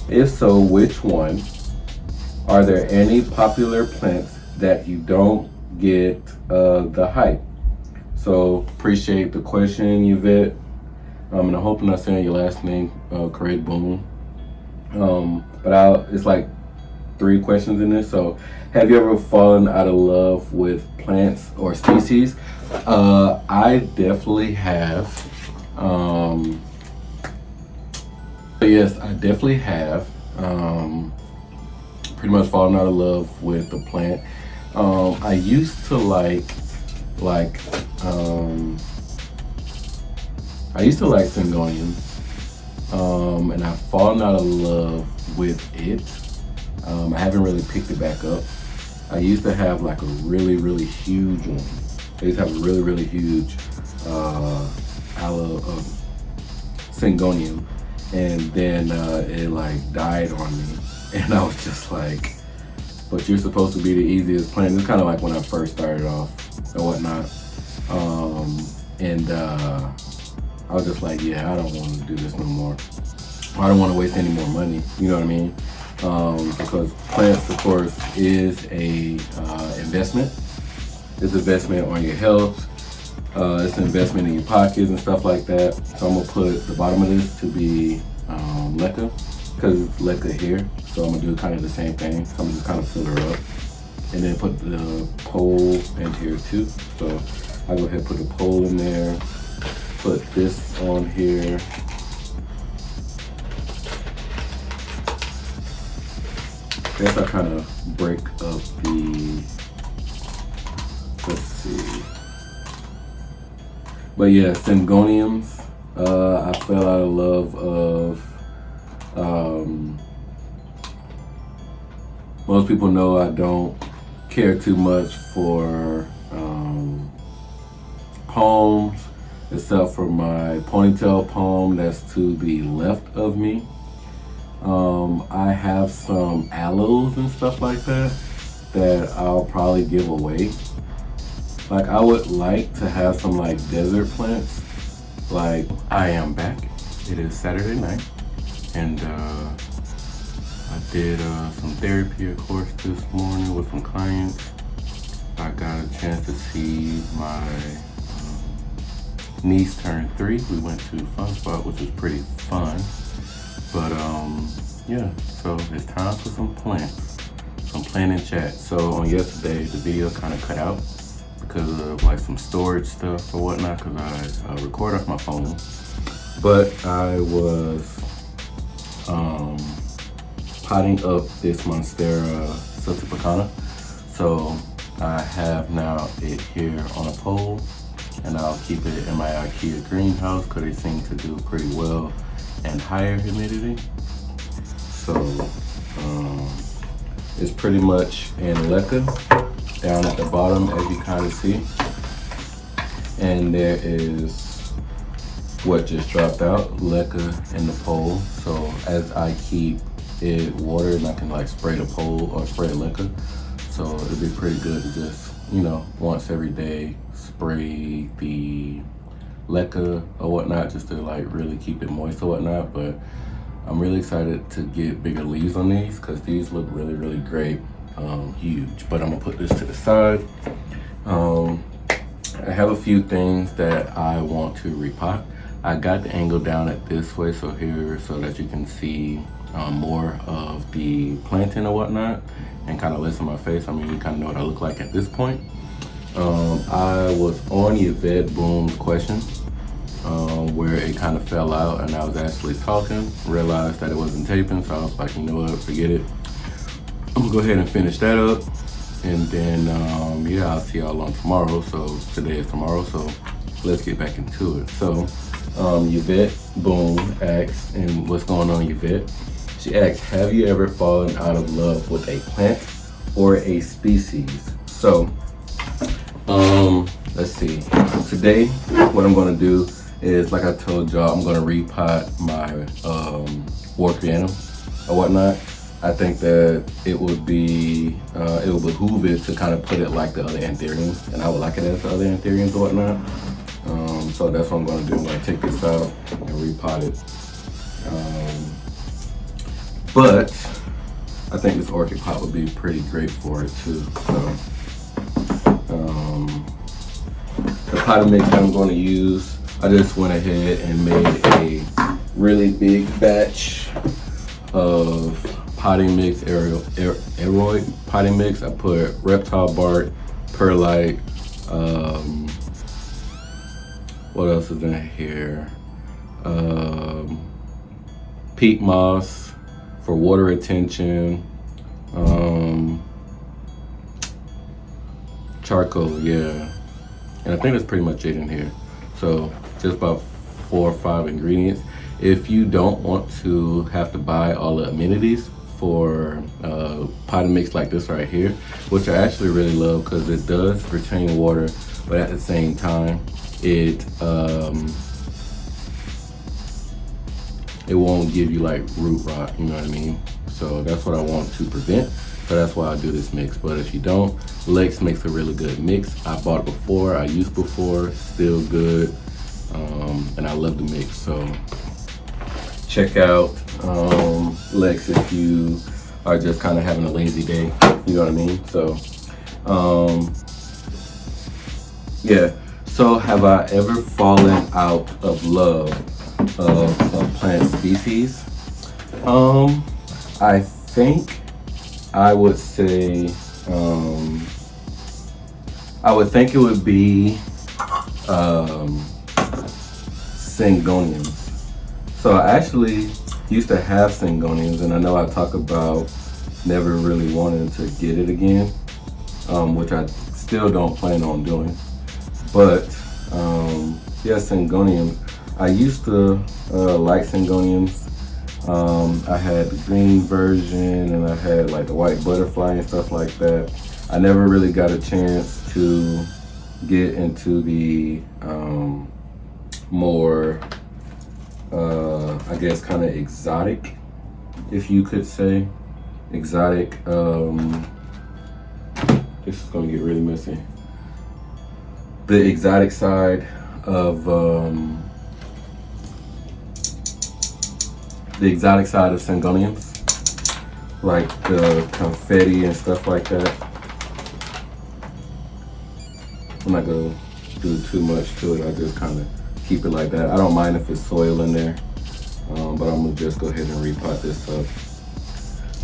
If so, which one? Are there any popular plants that you don't get the hype? So appreciate the question, Yvette. And I hope I'm not saying your last name correct, Boom. But it's like 3 questions in this. So, have you ever fallen out of love with plants or species? I definitely have. Yes, I definitely have. Pretty much fallen out of love with the plant. I used to like Syngonium, and I've fallen out of love with it. I haven't really picked it back up. I used to have like a really huge one. I used to have a really huge Syngonium, and then it like died on me, and I was just like, but you're supposed to be the easiest plant. It's kind of like when I first started off and whatnot, and I was just like, yeah, I don't want to do this no more. I don't want to waste any more money, you know what I mean? Because plants, of course, is a investment. It's an investment on your health. It's an investment in your pockets and stuff like that. So I'm gonna put the bottom of this to be leca, because it's leca here. So I'm gonna do kind of the same thing. So I'm just kind of fill her up, and then put the pole in here too. So I go ahead and put the pole in there. Put this on here. I guess I kind of break up the, let's see. But yeah, Syngoniums, I fell out of love of. Most people know I don't care too much for palms, except for my ponytail palm that's to the left of me. I have some aloes and stuff like that I'll probably give away. Like, I would like to have some like desert plants. Like, I am back. It is Saturday night, and I did some therapy, of course, this morning with some clients. I got a chance to see my niece turn 3. We went to Fun Spot, which was pretty fun. But yeah, so it's time for some plants, some planting chat. So on yesterday, the video kind of cut out because of like some storage stuff or whatnot, because I record off my phone. But I was potting up this Monstera Siltipacana. So I have now it here on a pole, and I'll keep it in my IKEA greenhouse because they seem to do pretty well and higher humidity. So it's pretty much in leca down at the bottom, as you kind of see. And there is what just dropped out, leca in the pole. So as I keep it watered, I can like spray the pole or spray the leca. So it'd be pretty good to just, you know, once every day spray the leca or whatnot, just to like really keep it moist or whatnot. But I'm really excited to get bigger leaves on these because these look really, really great, huge. But I'm gonna put this to the side. I have a few things that I want to repot. I got the angle down at this way, so here, so that you can see more of the planting or whatnot, and kind of less on my face. I mean, you kind of know what I look like at this point. I was on Yvette Boom's question where it kind of fell out, and I was actually talking, realized that it wasn't taping, so I was like, you know what, forget it. I'm gonna go ahead and finish that up, and then yeah, I'll see y'all on tomorrow. So today is tomorrow, so let's get back into it. So Yvette Boom asks, and what's going on, Yvette? She asks, have you ever fallen out of love with a plant or a species? So let's see. Today, what I'm gonna do is, like I told y'all, I'm gonna repot my Orchianum or whatnot. I think that it would be, it would behoove it to kind of put it like the other anthuriums, and I would like it as the other anthuriums or whatnot. So that's what I'm gonna do. I'm gonna take this out and repot it. But I think this orchid pot would be pretty great for it too. So the potting mix that I'm going to use, I just went ahead and made a really big batch of potting mix, Aroid potting mix. I put reptile bark, perlite, what else is in here? Peat moss for water retention, charcoal, yeah. And I think that's pretty much it in here. So just about 4 or 5 ingredients. If you don't want to have to buy all the amenities for potting mix like this right here, which I actually really love because it does retain water, but at the same time, it won't give you like root rot, you know what I mean? So that's what I want to prevent. So that's why I do this mix. But if you don't, Lex makes a really good mix. I bought it before, I used before, still good. And I love the mix. So check out Lex if you are just kind of having a lazy day, you know what I mean? So yeah. So have I ever fallen out of love of a plant species? I think I would say, I would think it would be Syngoniums. So I actually used to have Syngoniums, and I know I talk about never really wanting to get it again, which I still don't plan on doing. But yeah, Syngoniums. I used to like Syngoniums. I had the green version, and I had like the white butterfly and stuff like that. I never really got a chance to get into the more, I guess, kind of exotic, if you could say, exotic. This is gonna get really messy. The exotic side of Syngoniums, like the confetti and stuff like that. I'm not gonna do too much to it. I just kind of keep it like that. I don't mind if it's soil in there, but I'm gonna just go ahead and repot this up.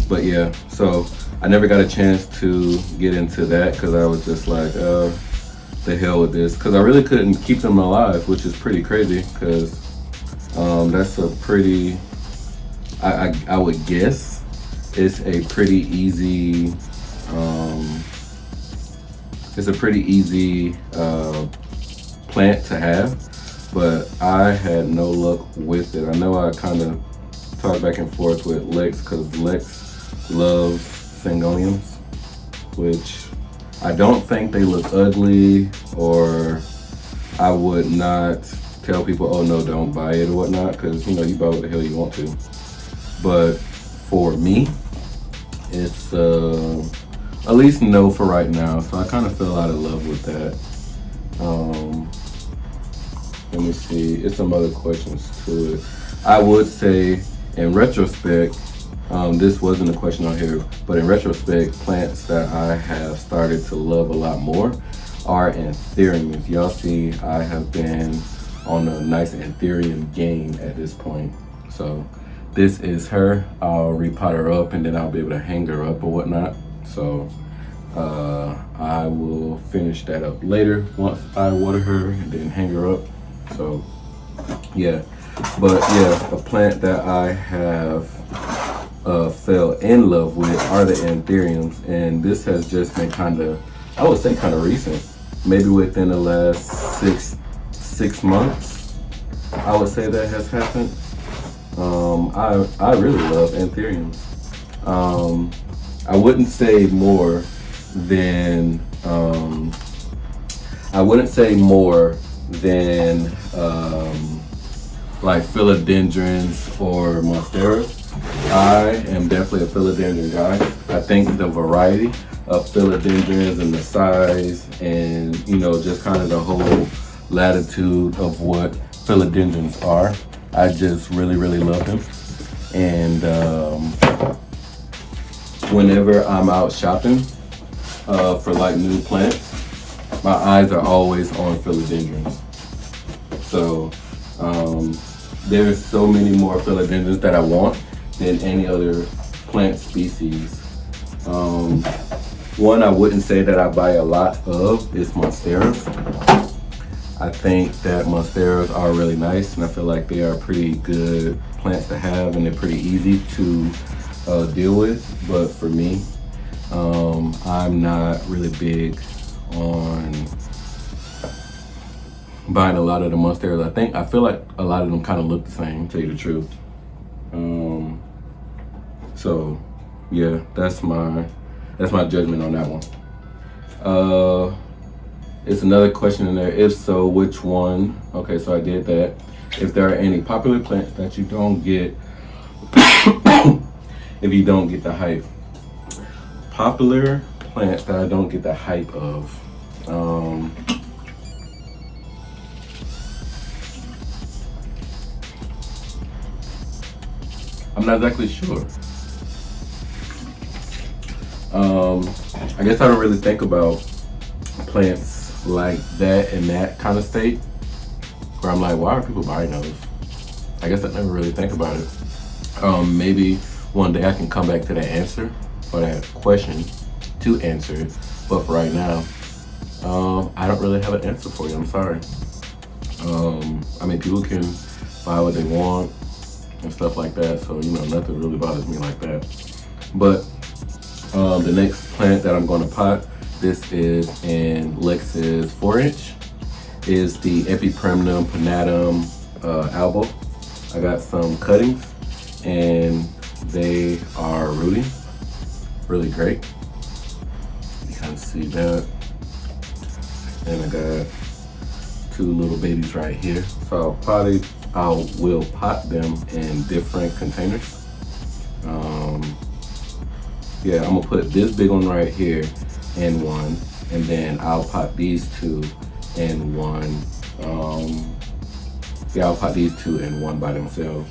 But yeah, so I never got a chance to get into that because I was just like, the hell with this, because I really couldn't keep them alive, which is pretty crazy because that's a pretty, I would guess it's a pretty easy plant to have, but I had no luck with it. I know I kind of talked back and forth with Lex because Lex loves Syngoniums, which I don't think they look ugly, or I would not tell people, oh no, don't buy it or whatnot, because you know, you buy what the hell you want to. But for me, it's at least no for right now. So I kind of fell out of love with that. Let me see, it's some other questions to it. I would say in retrospect, this wasn't a question on here, but in retrospect, plants that I have started to love a lot more are anthuriums. Y'all see, I have been on a nice anthurium game at this point. So this is her. I'll repot her up and then I'll be able to hang her up or whatnot. So I will finish that up later once I water her and then hang her up. So yeah, but yeah, a plant that I have fell in love with are the anthuriums, and this has just been kind of, I would say kind of recent, maybe within the last six months, I would say that has happened. I really love anthuriums. I wouldn't say more than like philodendrons or monsteras. I am definitely a philodendron guy. I think the variety of philodendrons and the size and, you know, just kind of the whole latitude of what philodendrons are, I just really, really love them. And whenever I'm out shopping for like new plants, my eyes are always on philodendrons. So there's so many more philodendrons that I want than any other plant species. One I wouldn't say that I buy a lot of is monsteras. I think that monsteras are really nice, and I feel like they are pretty good plants to have, and they're pretty easy to deal with. But for me, I'm not really big on buying a lot of the monsteras. I feel like a lot of them kind of look the same, to tell you the truth. So yeah, that's my judgment on that one. It's another question in there. If so, which one? Okay, so I did that. If there are any popular plants that you don't get, if you don't get the hype. Popular plants that I don't get the hype of. I'm not exactly sure. I guess I don't really think about plants like that in that kind of state, where I'm like, why are people buying those? I guess I never really think about it. Maybe one day I can come back to that answer or that question to answer it, but for right now, I don't really have an answer for you. I'm sorry. I mean, people can buy what they want and stuff like that, so you know, nothing really bothers me like that. But the next plant that I'm going to pot, this is in Lex's 4-inch, is the Epipremnum pinnatum albo. I got some cuttings and they are rooting really great. You can see that. And I got 2 little babies right here. So I will pot them in different containers. Yeah, I'm gonna put this big one right here in one, and then I'll pot these 2 in one. Yeah, I'll pot these 2 in one by themselves.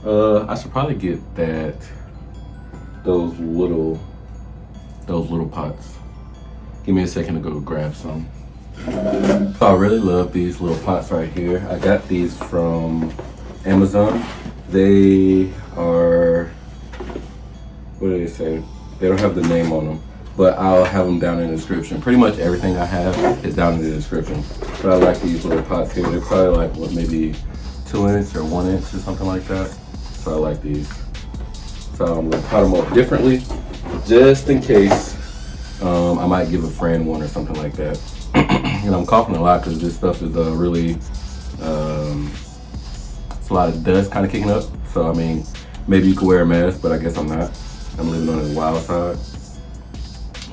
I should probably get those little pots. Give me a second to go grab some. So I really love these little pots right here. I got these from Amazon. They are, what do they say? They don't have the name on them, but I'll have them down in the description. Pretty much everything I have is down in the description. But I like these little pots here. They're probably like, what, maybe 2 inch or 1 inch or something like that. So I like these. So I'm gonna pot them up differently, just in case I might give a friend one or something like that. And I'm coughing a lot because this stuff is really, it's a lot of dust kind of kicking up. So I mean, maybe you could wear a mask, but I guess I'm not. I'm living on the wild side.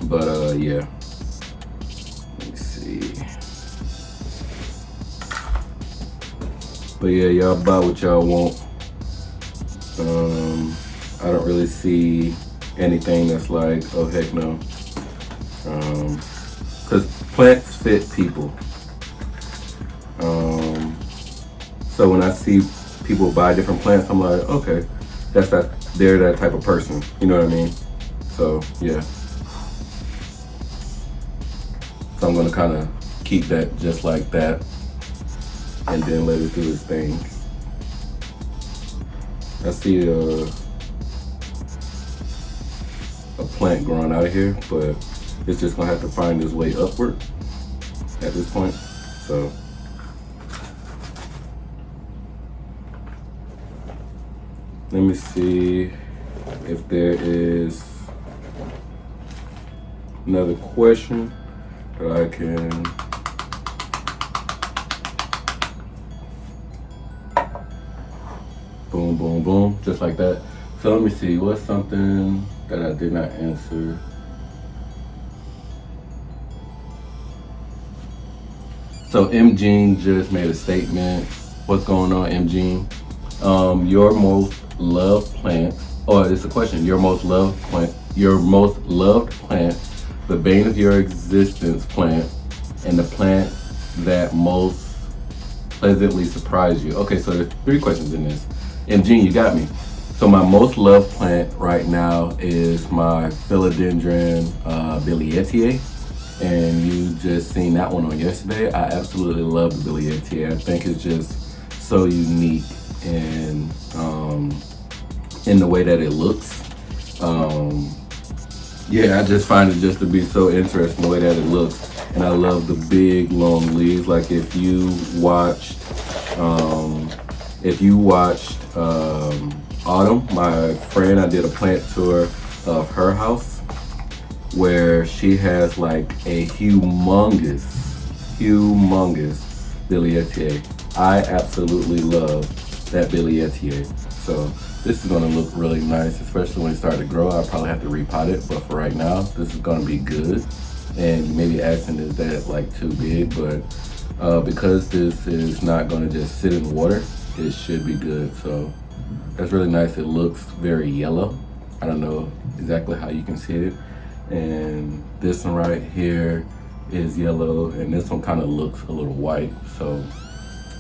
But yeah. Let me see. But yeah, y'all buy what y'all want. I don't really see anything that's like, oh heck no. Because plants fit people. So when I see people buy different plants, I'm like, okay, they're that type of person. You know what I mean? So yeah. So I'm gonna kind of keep that just like that, and then let it do its thing. I see a plant growing out of here, but it's just gonna have to find its way upward at this point. So let me see if there is another question that I can. Boom, boom, boom, just like that. So let me see, what's something that I did not answer? So M. Jean just made a statement. What's going on, M. Jean? Your most loved plant, or it's a question, your most loved plant, the bane of your existence plant, and the plant that most pleasantly surprised you. Okay, so there's 3 questions in this. And Jean, you got me. So my most loved plant right now is my philodendron Billietier, and you just seen that one on yesterday. I absolutely love the Billietier. I think it's just so unique and in the way that it looks. Yeah, I just find it just to be so interesting the way that it looks, and I love the big long leaves. Like if you watched Autumn, my friend, I did a plant tour of her house where she has like a humongous Billietier. I absolutely love that Billietier. So this is gonna look really nice, especially when it starts to grow. I'll probably have to repot it, but for right now, this is gonna be good. And maybe asking is that like too big, but because this is not gonna just sit in water, it should be good. So that's really nice. It looks very yellow. I don't know exactly how you can see it. And this one right here is yellow, and this one kind of looks a little white. So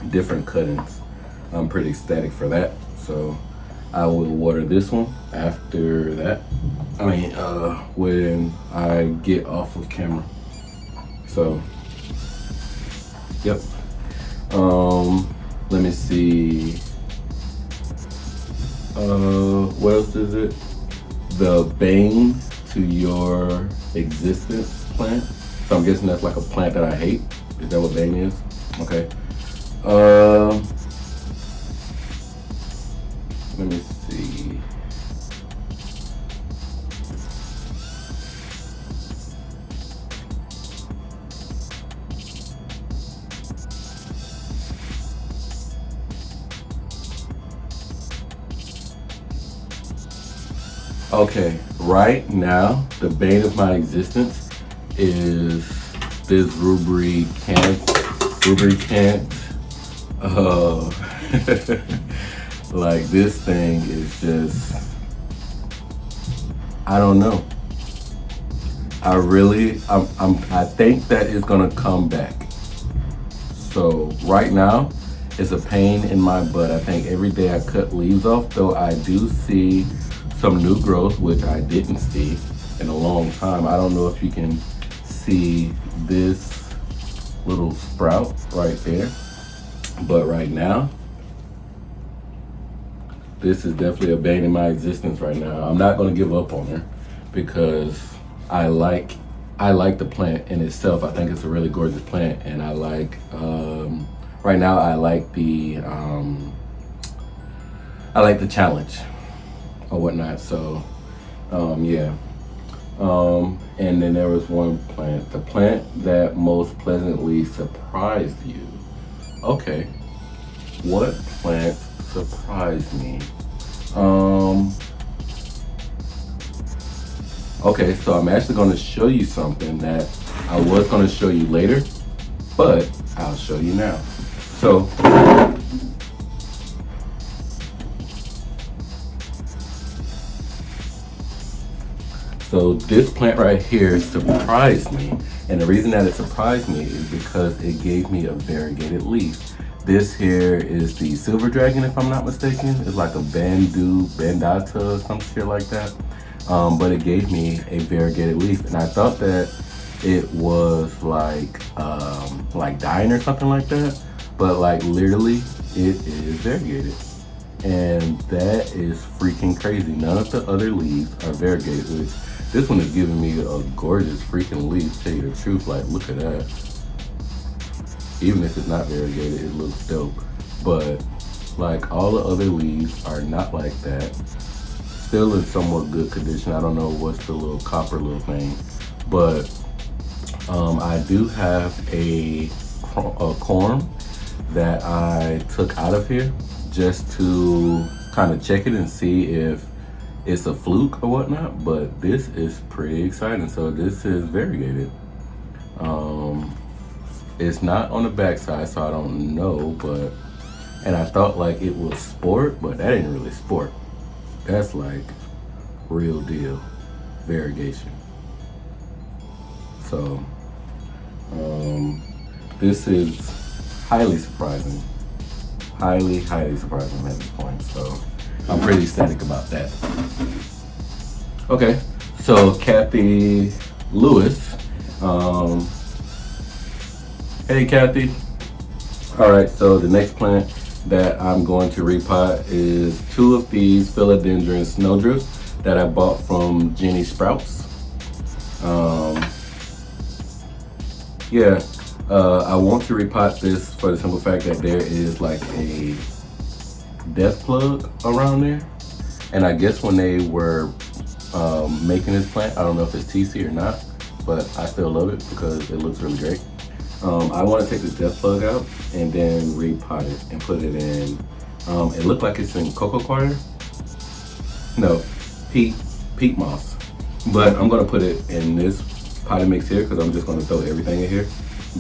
different cuttings. I'm pretty ecstatic for that. So I will water this one after that. I mean, when I get off of camera. So, yep. Let me see. What else is it? The bane to your existence plant. So I'm guessing that's like a plant that I hate. Is that what bane is? Okay. Let me see. Okay, right now, the bane of my existence is this rubricant. Like this thing is just, I don't know. I think that it's gonna come back. So right now, it's a pain in my butt. I think every day I cut leaves off, though I do see some new growth, which I didn't see in a long time. I don't know if you can see this little sprout right there, but right now, this is definitely a bane in my existence right now. I'm not gonna give up on her because I like the plant in itself. I think it's a really gorgeous plant, and I like, right now I like the challenge or whatnot. So yeah. And then there was one plant, the plant that most pleasantly surprised you. Okay, what plant surprised me? Okay, so I'm actually going to show you something that I was going to show you later, but I'll show you now. So this plant right here surprised me, and the reason that it surprised me is because it gave me a variegated leaf. This here is the silver dragon, if I'm not mistaken. It's like a bandata or some shit like that. But it gave me a variegated leaf, and I thought that it was like dying or something like that. But like literally, it is variegated, and that is freaking crazy. None of the other leaves are variegated, which this one is giving me a gorgeous freaking leaf. To tell you the truth, like look at that. Even if it's not variegated, it looks dope. But like all the other leaves are not like that. Still in somewhat good condition. I don't know what's the little copper little thing, but I do have a corm that I took out of here just to kind of check it and see if it's a fluke or whatnot. But this is pretty exciting. So this is variegated. It's not on the back side, so I don't know, but, and I thought like it was sport, but that ain't really sport. That's like real deal variegation. So, this is highly surprising. Highly surprising at this point. So I'm pretty ecstatic about that. Okay, so Kathy Lewis, hey Kathy. All right, so the next plant that I'm going to repot is 2 of these philodendron snowdrifts that I bought from Jenny Sprouts. I want to repot this for the simple fact that there is like a death plug around there. And I guess when they were making this plant, I don't know if it's TC or not, but I still love it because it looks really great. I want to take this death plug out and then repot it and put it in, it looked like it's in cocoa quarter. No, peat moss. But I'm going to put it in this potting mix here because I'm just going to throw everything in here.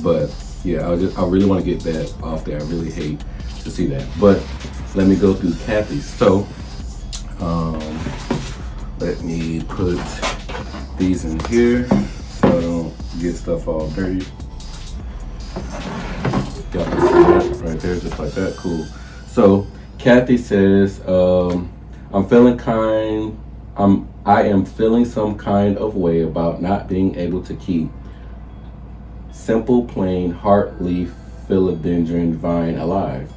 But yeah, I really want to get that off there. I really hate to see that. But let me go through Kathy's. So, let me put these in here so I don't get stuff all dirty. Got this right there, just like that. Cool. So Kathy says, I am feeling some kind of way about not being able to keep simple plain heart leaf philodendron vine alive.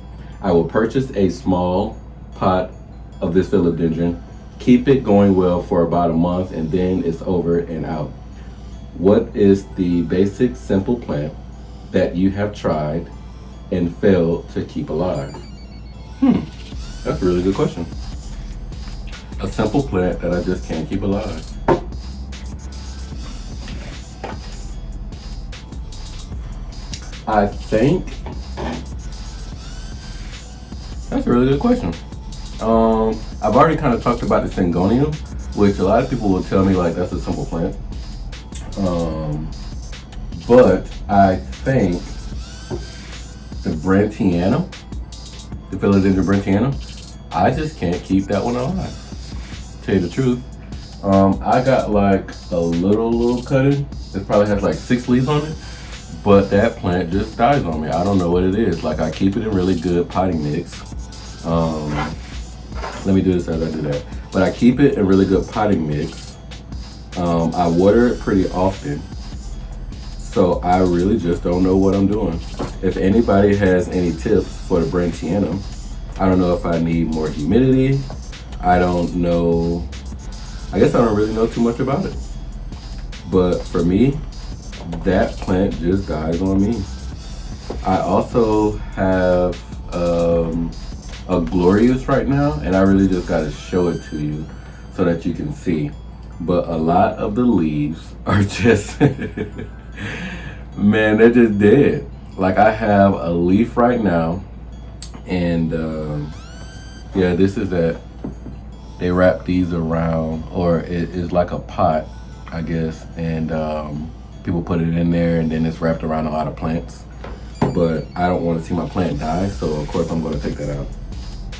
I will purchase a small pot of this philodendron, keep it going well for about a month, and then it's over and out. What is the basic simple plant that you have tried and failed to keep alive? That's a really good question. A simple plant that I just can't keep alive. I think that's a really good question. I've already kind of talked about the Syngonium, which a lot of people will tell me like that's a simple plant. But I think the Brentianum, the philodendron Brentianum, I just can't keep that one alive. Tell you the truth, I got like a little cutting. It probably has like 6 leaves on it, but that plant just dies on me. I don't know what it is. Like I keep it in really good potting mix. Let me do this as I do that. But I keep it in really good potting mix. I water it pretty often. So I really just don't know what I'm doing. If anybody has any tips for the Brentianum, I don't know if I need more humidity. I don't know. I guess I don't really know too much about it. But for me, that plant just dies on me. I also have a Glorious right now, and I really just gotta show it to you so that you can see. But a lot of the leaves are just, man, they're just dead. Like I have a leaf right now, and yeah, this is that. They wrap these around, or it is like a pot, I guess, and people put it in there, and then it's wrapped around a lot of plants. But I don't want to see my plant die, so of course I'm going to take that out.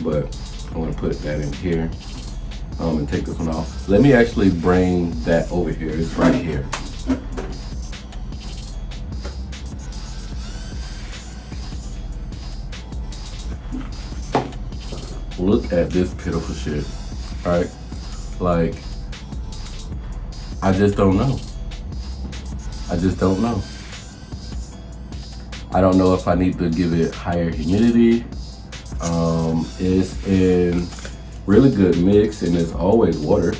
But I'm going to put that in here and take this one off. Let me actually bring that over here. It's right here. look at this pitiful shit, right? Like, I just don't know. I just don't know. I don't know if I need to give it higher humidity. It's in really good mix and it's always water.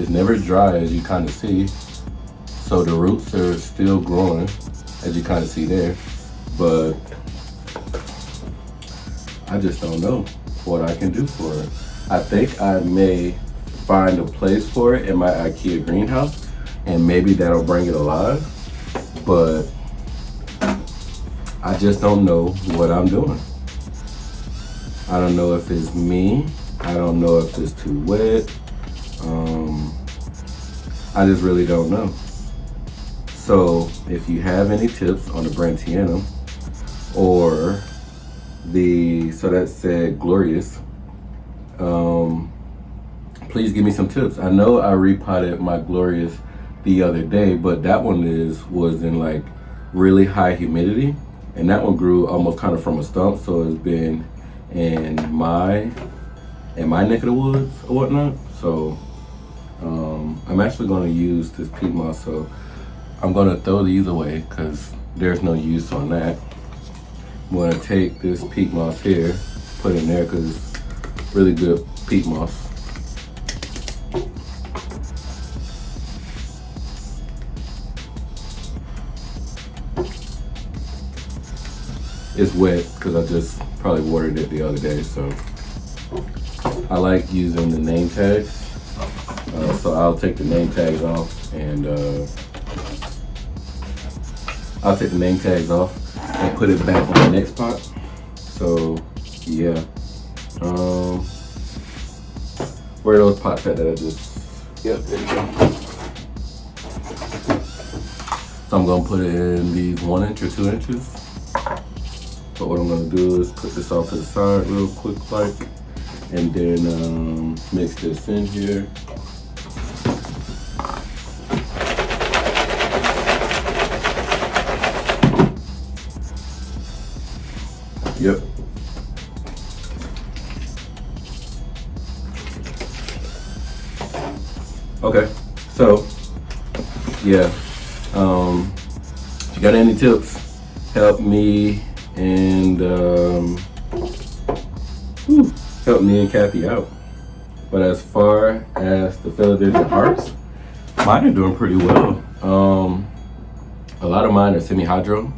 It's never dry, as you kind of see. So the roots are still growing, as you kind of see there. But I just don't know what I can do for it. I think I may find a place for it in my IKEA greenhouse, and maybe that'll bring it alive. But I just don't know what I'm doing. I don't know if it's me. I don't know if it's too wet. I just really don't know. So if you have any tips on the Brentianum or so that said Glorious, please give me some tips. I know I repotted my Glorious the other day, but that one was in like really high humidity, and that one grew almost kind of from a stump, so it's been in my neck of the woods or whatnot. So I'm actually going to use this peat moss, so I'm going to throw these away because there's no use on that. I'm going to take this peat moss here, put it in there because it's really good peat moss. It's wet because I just probably watered it the other day, so I like using the name tags. So I'll take the name tags off and put it back on the next pot. So yeah, where are those pots at that I just? Yep, there you go. So I'm gonna put it in these 1 inch or 2 inches. But what I'm gonna do is put this off to the side real quick, like, and then mix this in here. Yep. Okay, so yeah, if you got any tips, help me and help me and Kathy out. But as far as the philodendron hearts, mine are doing pretty well. A lot of mine are semi-hydro.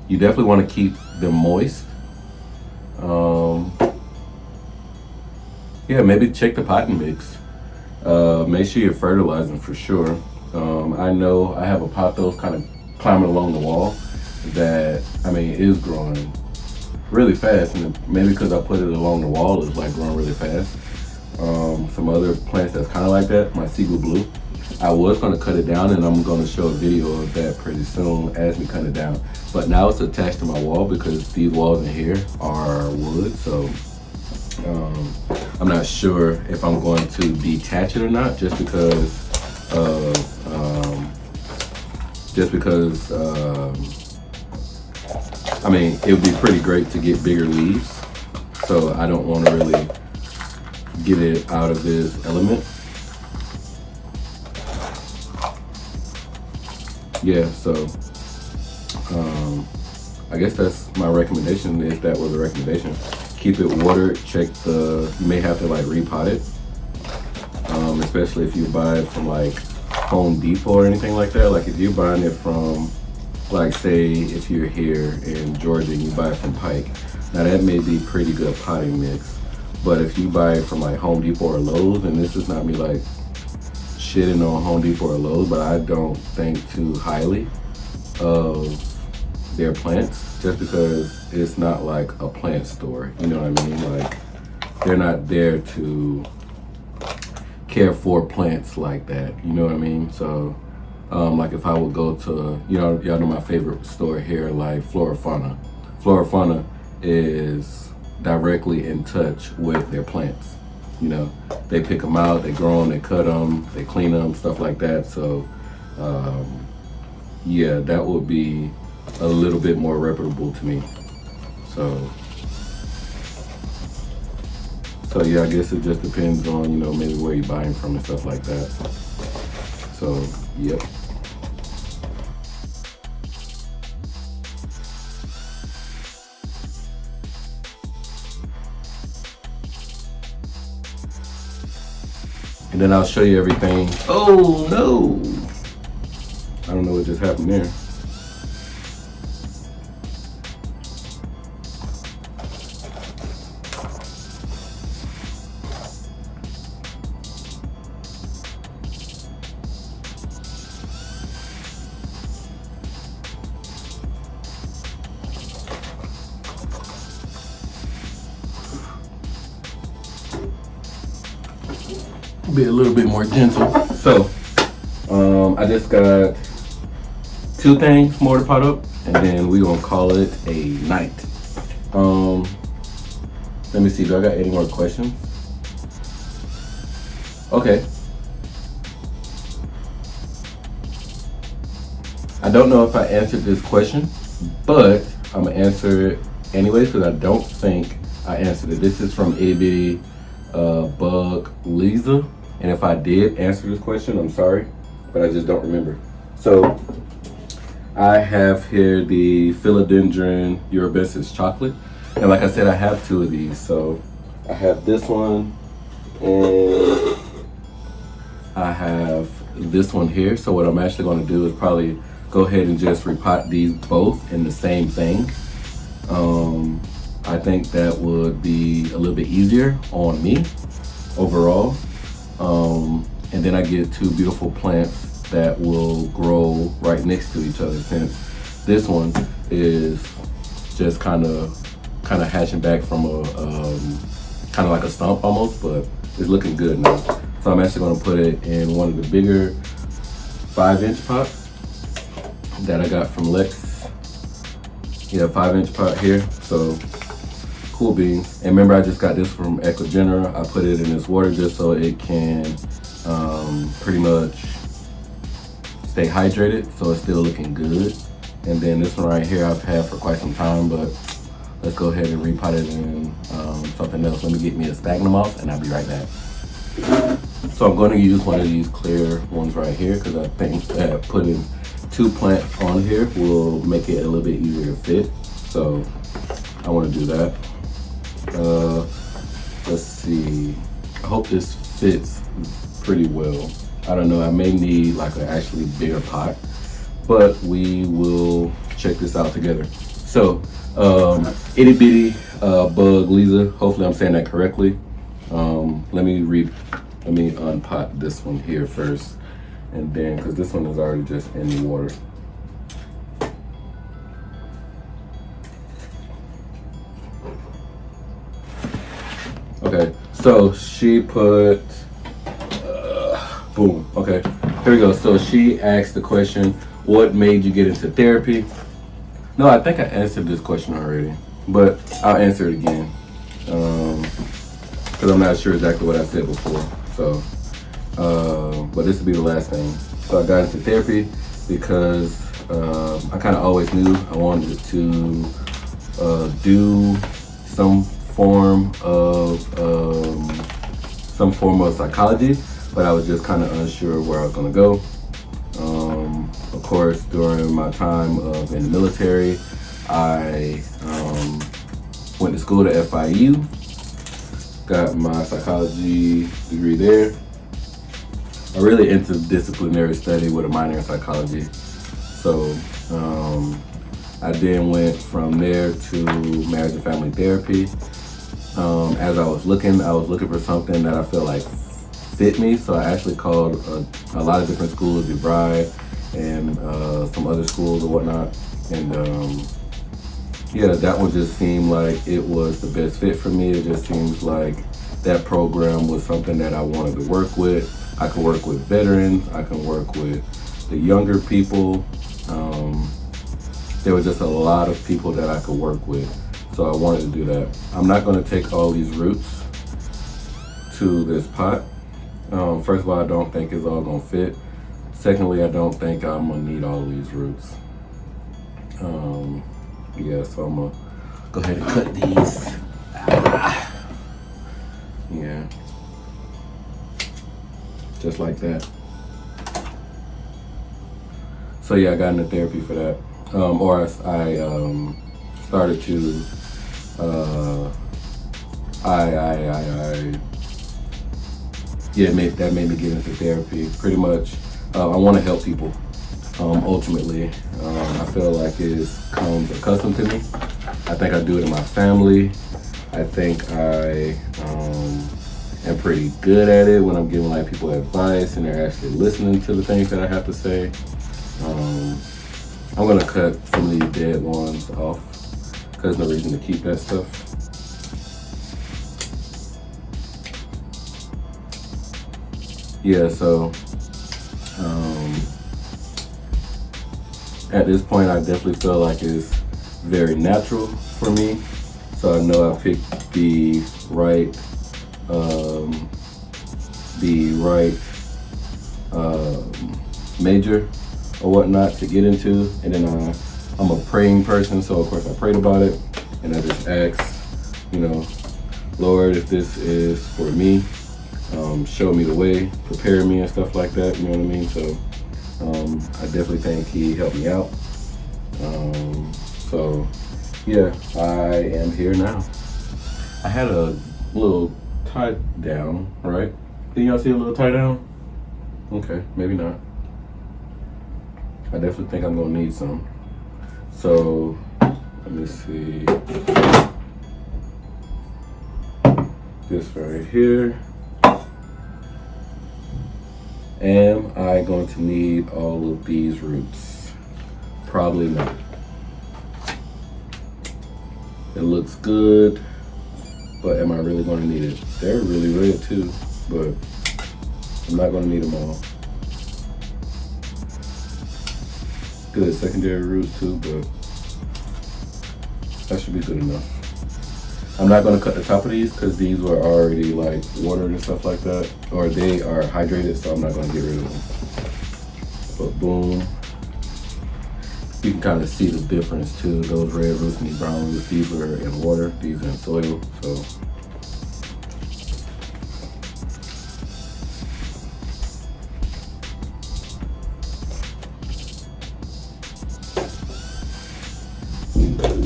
You definitely want to keep them moist. Yeah, maybe check the potting mix. Make sure you're fertilizing for sure. I know I have a pot that's kind of climbing along the wall that, I mean, is growing really fast, and maybe because I put it along the wall, it's like growing really fast. Some other plants that's kind of like that, my Seagull Blue, I was going to cut it down, and I'm going to show a video of that pretty soon as we cut it down. But now it's attached to my wall because these walls in here are wood, so I'm not sure if I'm going to detach it or not, just because I mean, it would be pretty great to get bigger leaves, so I don't want to really get it out of this element. Yeah, so I guess that's my recommendation, if that was a recommendation. Keep it watered, you may have to like repot it, especially if you buy it from like Home Depot or anything like that. Like if you're buying it from, like say if you're here in Georgia and you buy it from Pike, now that may be pretty good potting mix. But if you buy it from like Home Depot or Lowe's, and this is not me like shitting on Home Depot or Lowe's, but I don't think too highly of their plants, just because it's not like a plant store, you know what I mean? Like they're not there to care for plants like that, you know what I mean? So like if I would go to, y'all know my favorite store here, like FLORA FAUNA. FLORA FAUNA is directly in touch with their plants. You know, they pick them out, they grow them, they cut them, they clean them, stuff like that. So yeah, that would be a little bit more reputable to me. So yeah, I guess it just depends on, you know, maybe where you're buying from and stuff like that. So, yep. And then I'll show you everything. Oh no! I don't know what just happened there. Be a little bit more gentle. So, I just got 2 things more to pot up, and then we gonna call it a night. Let me see, do I got any more questions? Okay. I don't know if I answered this question, but I'm gonna answer it anyways because I don't think I answered it. This is from Itty Bitty Bug Lisa. And if I did answer this question, I'm sorry, but I just don't remember. So I have here the Philodendron Eurobensis chocolate. And like I said, I have 2 of these. So I have this one and I have this one here. So what I'm actually going to do is probably go ahead and just repot these both in the same thing. I think that would be a little bit easier on me overall. And then I get 2 beautiful plants that will grow right next to each other, since this one is just kind of hatching back from a kind of like a stump almost, but it's looking good now. So I'm actually going to put it in one of the bigger 5-inch pots that I got from Lex. Yeah, 5-inch pot here. So cool beans. And remember, I just got this from Ecogenera. I put it in this water just so it can pretty much stay hydrated, so it's still looking good. And then this one right here I've had for quite some time, but let's go ahead and repot it in something else. Let me get me a Spagnomoss moss and I'll be right back. So I'm going to use one of these clear ones right here because I think that putting 2 plants on here will make it a little bit easier to fit. So I want to do that. Let's see. I hope this fits pretty well. I don't know. I may need like an actually bigger pot, but we will check this out together. So, Itty Bitty Bug Lisa. Hopefully, I'm saying that correctly. Let me unpot this one here first, and then because this one is already just in the water. Okay, so she put, boom, okay, here we go. So she asked the question, what made you get into therapy? No, I think I answered this question already, but I'll answer it again, because I'm not sure exactly what I said before. So, but this will be the last thing. So I got into therapy because I kind of always knew I wanted to do some form of psychology, but I was just kind of unsure where I was going to go. Of course, during my time in the military, I went to school to FIU, got my psychology degree there. I really interdisciplinary study with a minor in psychology. So I then went from there to marriage and family therapy. As I was looking for something that I felt like fit me. So I actually called a lot of different schools, DeVry and some other schools or whatnot. And yeah, that one just seemed like it was the best fit for me. It just seems like that program was something that I wanted to work with. I can work with veterans, I can work with the younger people. There was just a lot of people that I could work with. So I wanted to do that. I'm not gonna take all these roots to this pot. First of all, I don't think it's all gonna fit. Secondly, I don't think I'm gonna need all these roots. Yeah, so I'm gonna go ahead and cut these. Yeah, just like that. So yeah, I got into therapy for that. Or I started to, yeah, that made me get into therapy. Pretty much, I want to help people. Ultimately, I feel like it's comes accustomed to me. I think I do it in my family. I think I am pretty good at it when I'm giving like people advice and they're actually listening to the things that I have to say. I'm gonna cut some of these dead ones off because there's no reason to keep that stuff. Yeah, so at this point I definitely feel like it's very natural for me. So I know I picked the right major or whatnot to get into, and then I'm a praying person, so of course I prayed about it, and I just asked, you know, Lord, if this is for me, show me the way, prepare me and stuff like that, you know what I mean? So I definitely think he helped me out. So yeah, I am here now. I had a little tie down, right? Can y'all see a little tie down? Okay, maybe not. I definitely think I'm gonna need some. So let me see. This right here. Am I going to need all of these roots? Probably not. It looks good, but am I really going to need it? They're really red too, but I'm not going to need them all. Good secondary roots too, but that should be good enough. I'm not going to cut the top of these because these were already like watered and stuff like that, or they are hydrated, so I'm not going to get rid of them. But boom. You can kind of see the difference too. Those red roots and these brown roots, these were in water, these are in soil. So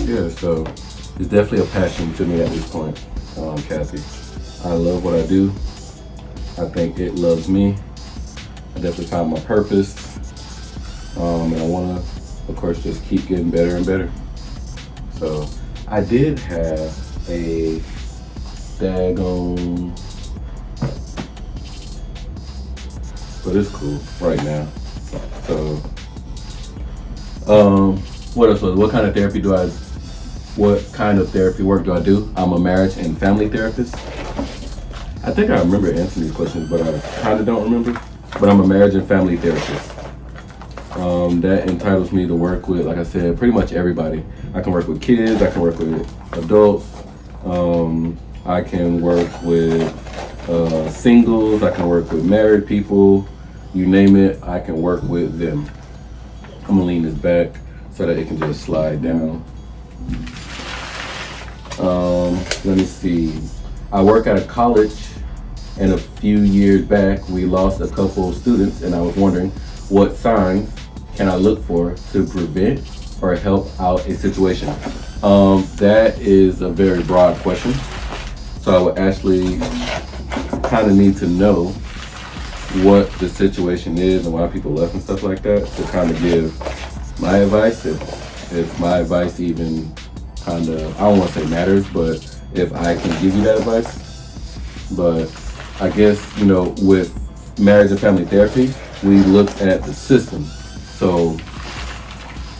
yeah, so it's definitely a passion to me at this point, Kathy. I love what I do. I think it loves me. I definitely found my purpose, and I want to, of course, just keep getting better and better. So I did have a daggone, but it's cool right now. So what else was, what kind of therapy work do I do? I'm a marriage and family therapist. I think I remember answering these questions, but I kind of don't remember. But I'm a marriage and family therapist. That entitles me to work with, like I said, pretty much everybody. I can work with kids, I can work with adults, I can work with singles, I can work with married people, you name it, I can work with them. I'm gonna lean this back so that it can just slide down. Let me see. I work at a college, and a few years back we lost a couple of students, and I was wondering what signs can I look for to prevent or help out a situation? That is a very broad question. So I would actually kind of need to know what the situation is and why people left and stuff like that to kind of give my advice, if my advice even kind of, I don't want to say matters, but if I can give you that advice. But I guess, you know, with marriage and family therapy, we look at the system. So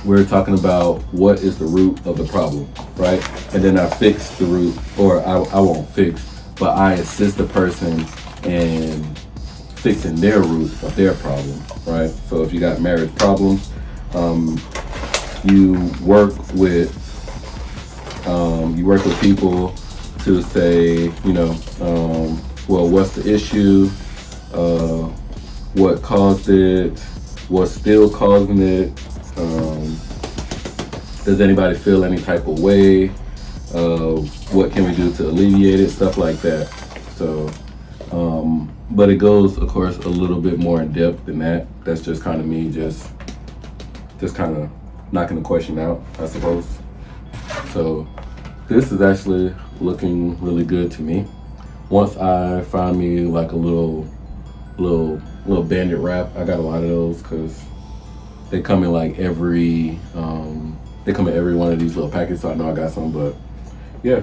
we're talking about what is the root of the problem, right? And then I fix the root, or I won't fix, but I assist the person in fixing their root of their problem, right? So if you got marriage problems, you work with people to say, you know, well, what's the issue? What caused it? What's still causing it? Does anybody feel any type of way? What can we do to alleviate it? Stuff like that. So, but it goes, of course, a little bit more in depth than that. That's just kind of me just kind of knocking the question out, I suppose. So this is actually looking really good to me. Once I find me like a little bandit wrap, I got a lot of those because they come in like every one of these little packets, so I know I got some. But yeah,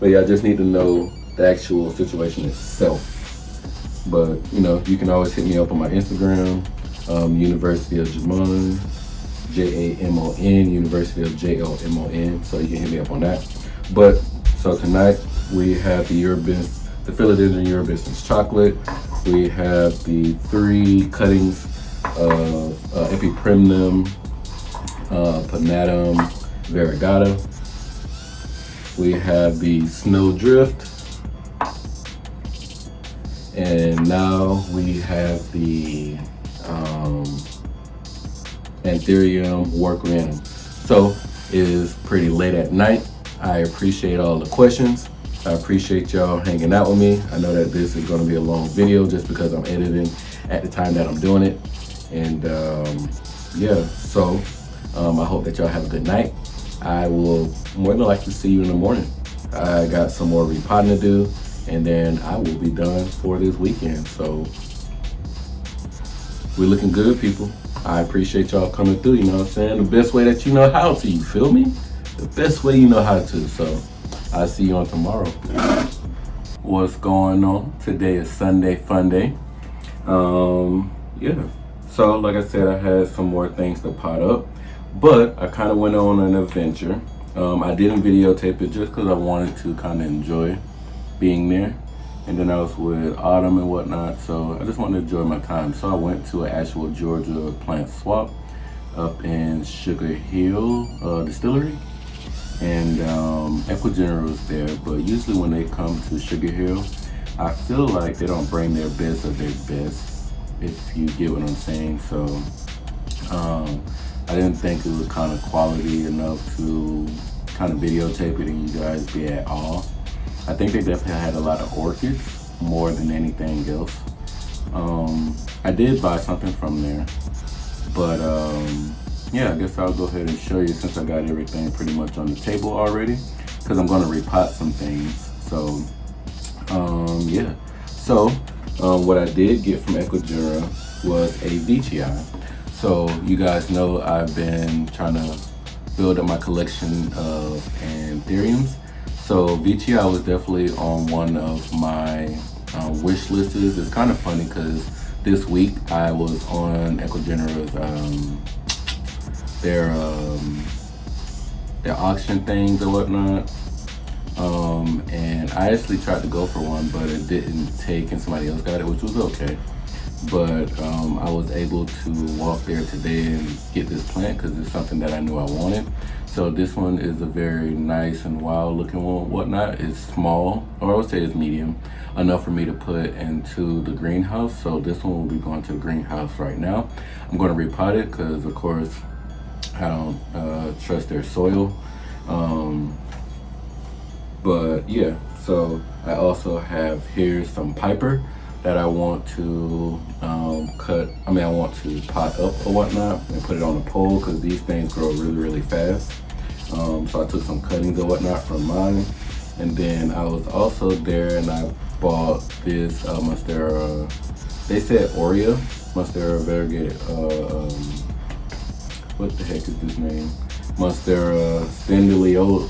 I just need to know the actual situation itself. But you know, you can always hit me up on my Instagram, University of Jamon, Jamon, University of Jlmon. So you can hit me up on that. But so tonight we have the Philodendron Eurobusiness chocolate. We have the 3 cuttings of Epiprimnum, Panatum, Variegata. We have the Snowdrift. And now we have the Anthurium workranum. So it is pretty late at night. I appreciate all the questions. I appreciate y'all hanging out with me. I know that this is going to be a long video just because I'm editing at the time that I'm doing it. And yeah, so I hope that y'all have a good night. I will more than likely see you in the morning. I got some more repotting to do, and then I will be done for this weekend. So we're looking good, people. I appreciate y'all coming through, you know what I'm saying? The best way that you know how to, you feel me? The best way you know how to. So I'll see you on tomorrow. What's going on? Today is Sunday Fun Day. Yeah. So like I said, I had some more things to pot up, but I kind of went on an adventure. I didn't videotape it just because I wanted to kind of enjoy being there. And then I was with Autumn and whatnot, so I just wanted to enjoy my time. So I went to an actual Georgia plant swap up in Sugar Hill Distillery. And Equigener was there, but usually when they come to Sugar Hill, I feel like they don't bring their best of their best, if you get what I'm saying. So I didn't think it was kind of quality enough to kind of videotape it and you guys be at all. I think they definitely had a lot of orchids more than anything else. I did buy something from there, but yeah, I guess I'll go ahead and show you since I got everything pretty much on the table already, because I'm going to repot some things. So yeah, so what I did get from Equigera was a VTI. So you guys know I've been trying to build up my collection of anthuriums. So VTI was definitely on one of my wish lists. It's kind of funny because this week I was on Equigenera's their auction things or whatnot, and I actually tried to go for one, but it didn't take, and somebody else got it, which was okay. But I was able to walk there today and get this plant because it's something that I knew I wanted. So this one is a very nice and wild looking one, whatnot. It's small, or I would say it's medium, enough for me to put into the greenhouse. So this one will be going to the greenhouse right now. I'm going to repot it because, of course, I don't trust their soil. But yeah, so I also have here some Piper that I want to I want to pot up or whatnot and put it on a pole because these things grow really, really fast. So I took some cuttings or whatnot from mine. And then I was also there and I bought this Monstera, they said Aurea, Monstera variegata, what the heck is this name? Monstera Standeliana.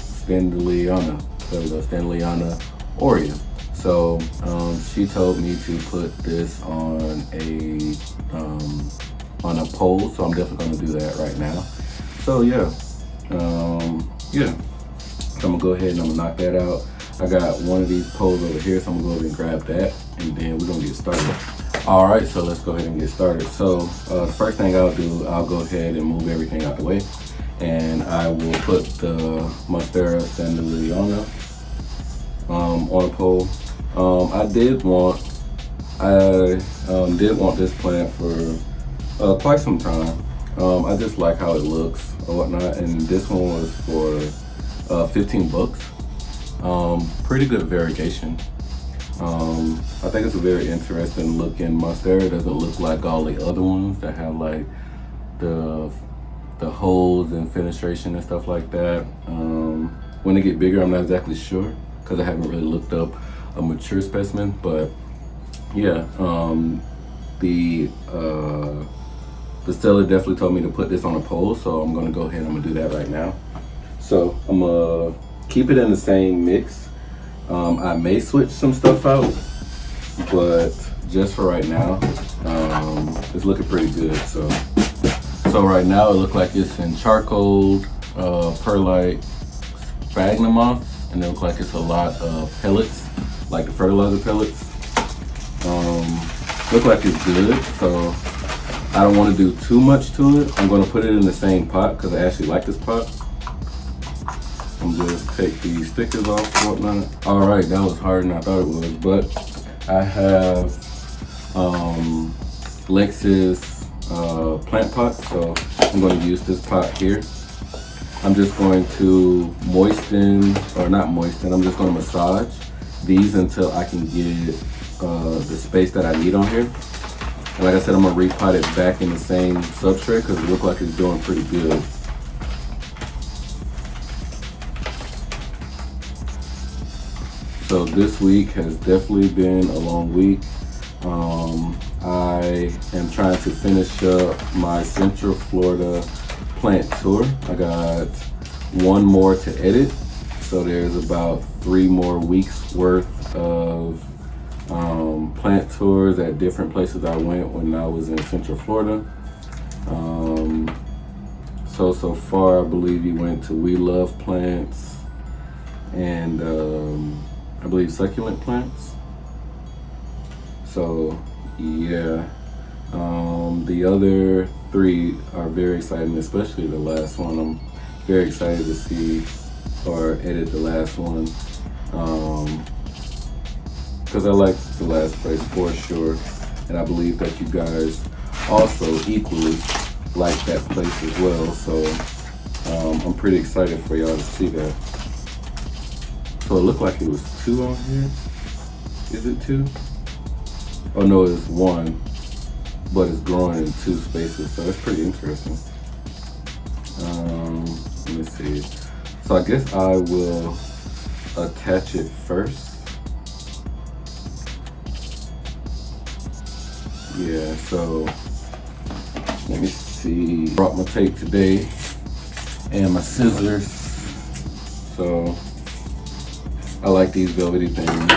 There we go, Standeliana Aurea. So she told me to put this on a pole, so I'm definitely gonna do that right now. So yeah, yeah. So I'm gonna go ahead and I'm gonna knock that out. I got one of these poles over here, so I'm gonna go ahead and grab that, and then we're gonna get started. All right, so let's go ahead and get started. So the first thing I'll do, I'll go ahead and move everything out the way, and I will put the Monstera Standeliana on a pole. I did want this plant for quite some time. I just like how it looks or whatnot. And this one was for 15 bucks. Pretty good variegation. I think it's a very interesting looking monstera. It doesn't look like all the other ones that have like the holes and fenestration and stuff like that. When they get bigger, I'm not exactly sure because I haven't really looked up a mature specimen, but yeah, the seller definitely told me to put this on a pole, so I'm gonna go ahead and I'm gonna do that right now. So I'm gonna keep it in the same mix. I may switch some stuff out, but just for right now, it's looking pretty good. So right now it looks like it's in charcoal, perlite, Spagnomoss, moss, and it looks like it's a lot of pellets, like the fertilizer pellets. Look like it's good, so I don't want to do too much to it. I'm going to put it in the same pot because I actually like this pot. I'm just take these stickers off and whatnot. All right, that was harder than I thought it was, but I have Lex's plant pot, so I'm going to use this pot here. I'm just going to moisten, or not moisten, I'm just going to massage these until I can get the space that I need on here. And like I said, I'm going to repot it back in the same substrate because it looks like it's doing pretty good. So this week has definitely been a long week. I am trying to finish up my Central Florida plant tour. I got one more to edit. So there's about 3 more weeks worth of plant tours at different places I went when I was in Central Florida. So far I believe you went to We Love Plants and I believe succulent plants. So yeah, the other 3 are very exciting, especially the last one. I'm very excited to see or edit the last one because I like the last place for sure, and I believe that you guys also equally like that place as well. So I'm pretty excited for y'all to see that. So it looked like it was 2 on here. Is it 2? Oh no, it's 1, but it's growing in 2 spaces, so that's pretty interesting. Let me see. So I guess I will attach it first. Yeah, so let me see. Brought my tape today and my scissors. So I like these velvety things.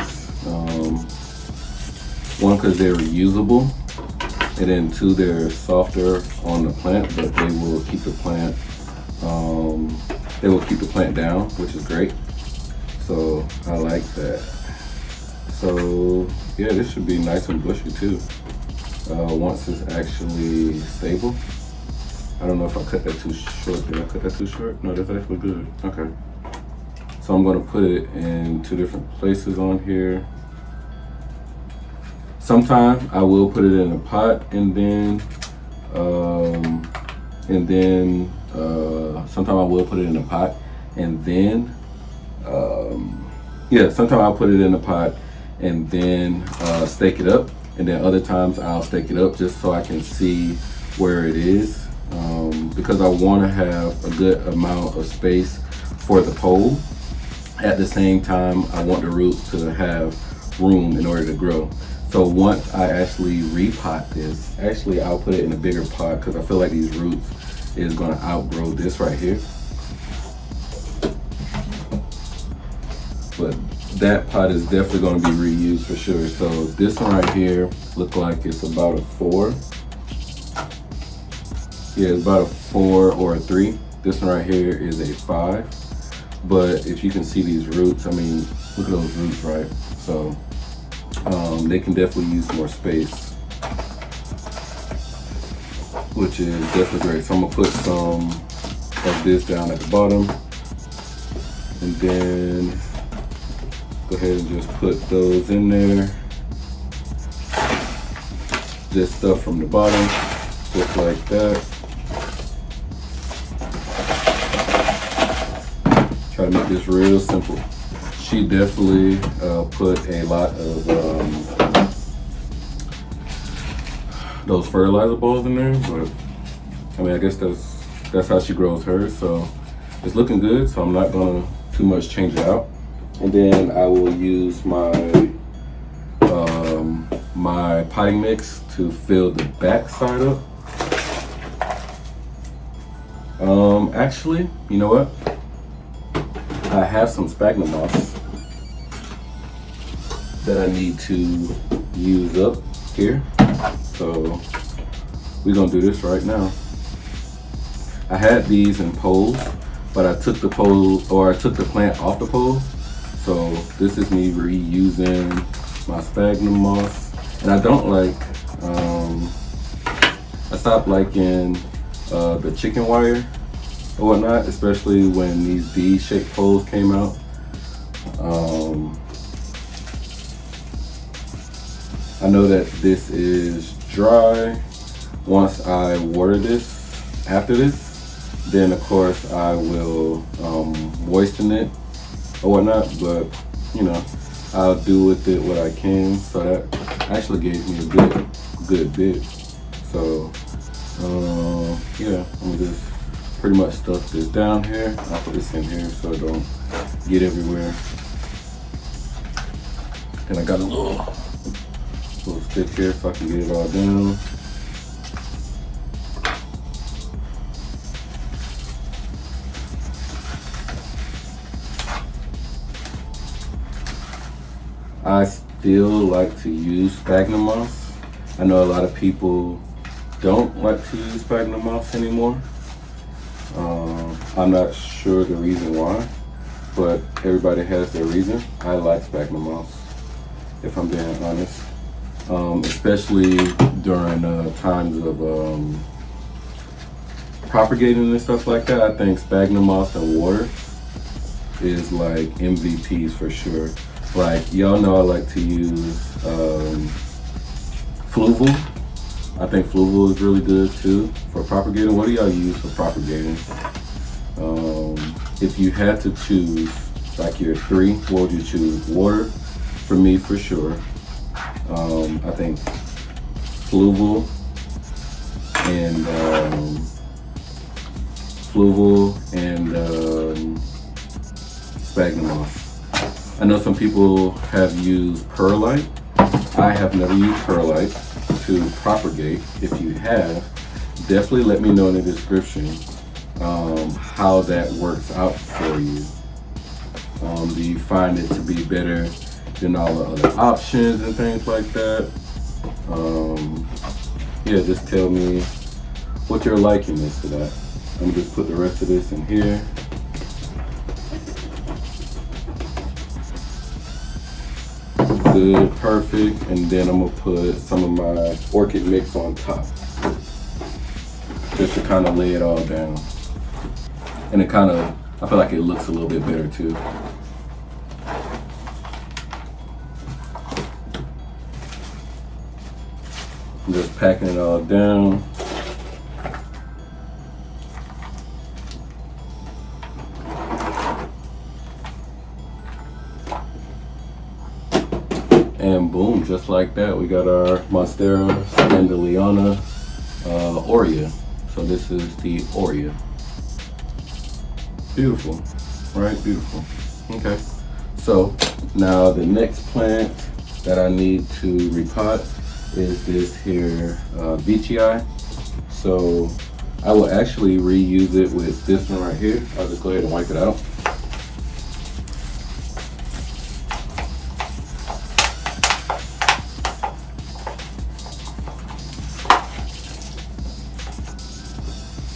1, because they're reusable, and then 2, they're softer on the plant, but they will keep the plant down, which is great. So I like that. So yeah, this should be nice and bushy too. Once it's actually stable. I don't know if I cut that too short. Did I cut that too short? No, that's actually good. Okay. So I'm gonna put it in 2 different places on here. Sometimes I will put it in a pot and then sometimes I will put it in a pot and then sometimes I'll put it in a pot and then stake it up, and then other times I'll stake it up just so I can see where it is, because I want to have a good amount of space for the pole. At the same time, I want the roots to have room in order to grow. So once I actually repot this, actually I'll put it in a bigger pot because I feel like these roots is going to outgrow this right here. But that pot is definitely going to be reused for sure. So this one right here look like it's about a 4. Yeah, it's about a 4 or a 3. This one right here is a 5. But if you can see these roots, I mean, look at those roots, right? So they can definitely use more space, which is definitely great. So I'm gonna put some of this down at the bottom, and then go ahead and just put those in there. Just stuff from the bottom, just like that. try to make this real simple. She definitely put a lot of those fertilizer balls in there, but I mean, I guess that's how she grows hers. So it's looking good. So I'm not gonna too much change it out. And then I will use my my potting mix to fill the back side up. Actually, you know what? I have some Spagnoss moss that I need to use up here. So we're gonna do this right now. I had these in poles, but I took the plant off the pole. So this is me reusing my Spagnoss moss. And I don't like, I stopped liking the chicken wire or whatnot, especially when these D-shaped poles came out. I know that this is dry. Once I water this, after this, then of course I will moisten it or whatnot, but you know, I'll do with it what I can. So that actually gave me a good bit. So yeah, I'm gonna just pretty much stuff this down here. I'll put this in here so it don't get everywhere. And I got a little stick here so I can get it all down. I still like to use Sphagnum moss. I know a lot of people don't like to use Sphagnum moss anymore. I'm not sure the reason why, but everybody has their reason. I like Sphagnum moss, if I'm being honest. Especially during times of propagating and stuff like that. I think Sphagnum moss and water is like MVPs for sure. Like, y'all know I like to use Fluval. I think Fluval is really good too for propagating. What do y'all use for propagating? If you had to choose like your three, what would you choose? Water, for me for sure. I think Fluval and Sphagnum moss. I know some people have used perlite. I have never used perlite to propagate. If you have, definitely let me know in the description how that works out for you. Do you find it to be better than all the other options and things like that? Yeah, just tell me what your liking is to that. I'm gonna just put the rest of this in here. Good, perfect, and then I'm gonna put some of my orchid mix on top, just to kind of lay it all down. And it kind of, I feel like it looks a little bit better too. I'm just packing it all down. And boom, just like that, we got our Monstera Scandaliana Aurea. So this is the Aurea. Beautiful, right? Beautiful. Okay. So now the next plant that I need to repot is this here Veitchii. So I will actually reuse it with this one right here. I'll just go ahead and wipe it out.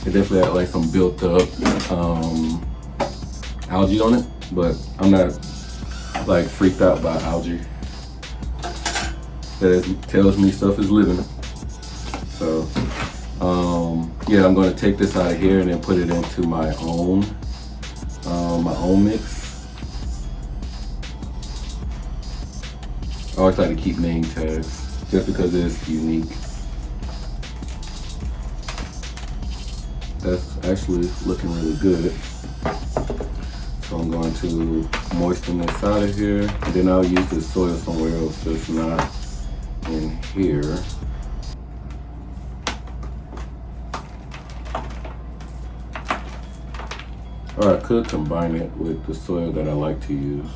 It definitely had like some built up algae on it, but I'm not like freaked out by algae. That tells me stuff is living. So yeah, I'm going to take this out of here and then put it into my own mix. I always like to keep name tags just because it's unique. That's actually looking really good. So I'm I'm going to moisten this out of here, and then I'll use this soil somewhere else, just not in here. Or I could combine it with the soil that I like to use.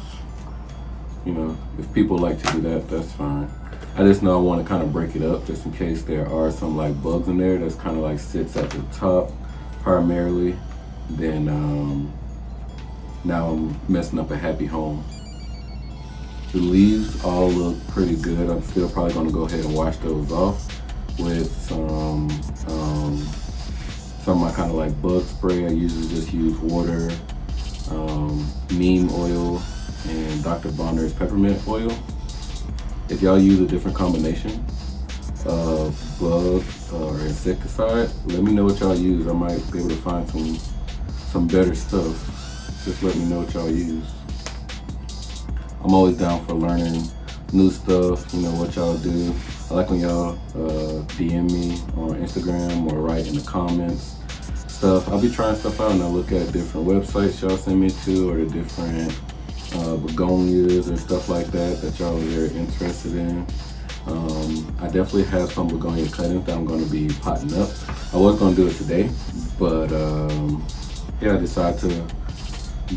You know, if people like to do that, that's fine. I just know I want to kind of break it up just in case there are some like bugs in there that's kind of like sits at the top primarily. Then now I'm messing up a happy home. The leaves all look pretty good. I'm still probably going to go ahead and wash those off with some of my kind of like bug spray. I usually just use water, neem oil, and Dr. Bonner's peppermint oil. If y'all use a different combination of bug or insecticide, let me know what y'all use. I might be able to find some better stuff. Just let me know what y'all use. I'm always down for learning new stuff, you know, what y'all do. I like when y'all DM me on Instagram or write in the comments stuff. I'll be trying stuff out and I'll look at different websites y'all send me to, or the different begonias and stuff like that y'all are very interested in. I definitely have some begonia cuttings that I'm going to be potting up. I was going to do it today, but yeah, I decided to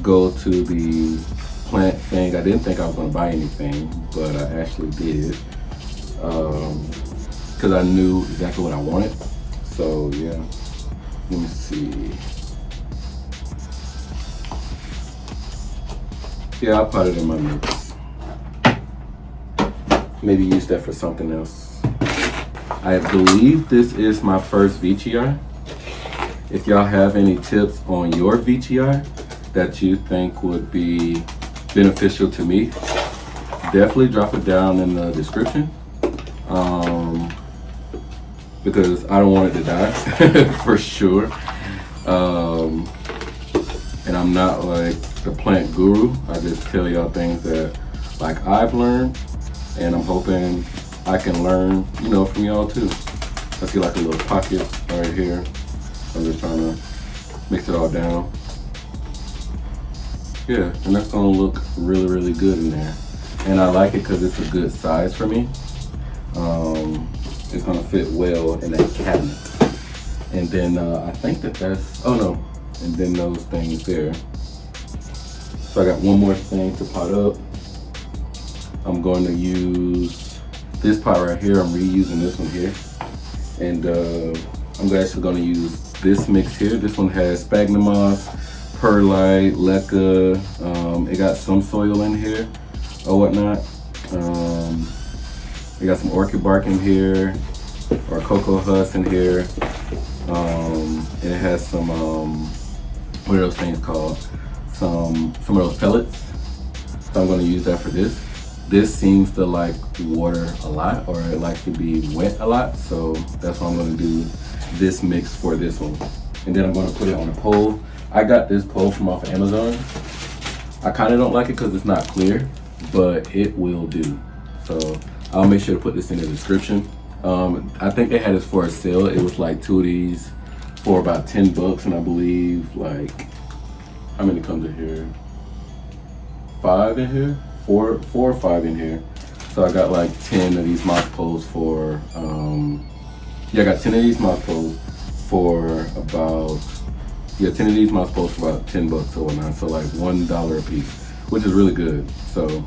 go to the plant thing. I didn't think I was going to buy anything, but I actually did, because I knew exactly what I wanted. So yeah, let me see. Yeah, I'll put it in my mix. Maybe use that for something else. I believe this is my first Veitchii. If y'all have any tips on your Veitchii that you think would be beneficial to me, definitely drop it down in the description. Because I don't want it to die for sure. And I'm not like the plant guru. I just tell y'all things that like I've learned, and I'm hoping I can learn, you know, from y'all too. I see like a little pocket right here. I'm just trying to mix it all down. Yeah, and that's gonna look really, really good in there. And I like it because it's a good size for me. It's gonna fit well in that cabinet. And then I think that's, oh no, and then those things there. So I got one more thing to pot up. I'm going to use this pot right here. I'm reusing this one here. And I'm actually going to use this mix here. This one has Spagmoss, perlite, leca. It got some soil in here or whatnot. It got some orchid bark in here, or cocoa husk in here. And it has some, what are those things called? Some of those pellets. So I'm going to use that for this. This seems to like water a lot, or it likes to be wet a lot. So that's why I'm going to do this mix for this one. And then I'm going to put it on a pole. I got this pole from off of Amazon. I kind of don't like it because it's not clear, but it will do. So I'll make sure to put this in the description. I think they had this for a sale. It was like 2 of these for about 10 bucks, and I believe like, how many comes in here? 5 in here? 4 or 5 in here. So I got like 10 of these moss poles for, yeah, I got 10 of these moss poles for about, yeah, 10 of these moss poles for about 10 bucks or whatnot. So like $1 a piece, which is really good. So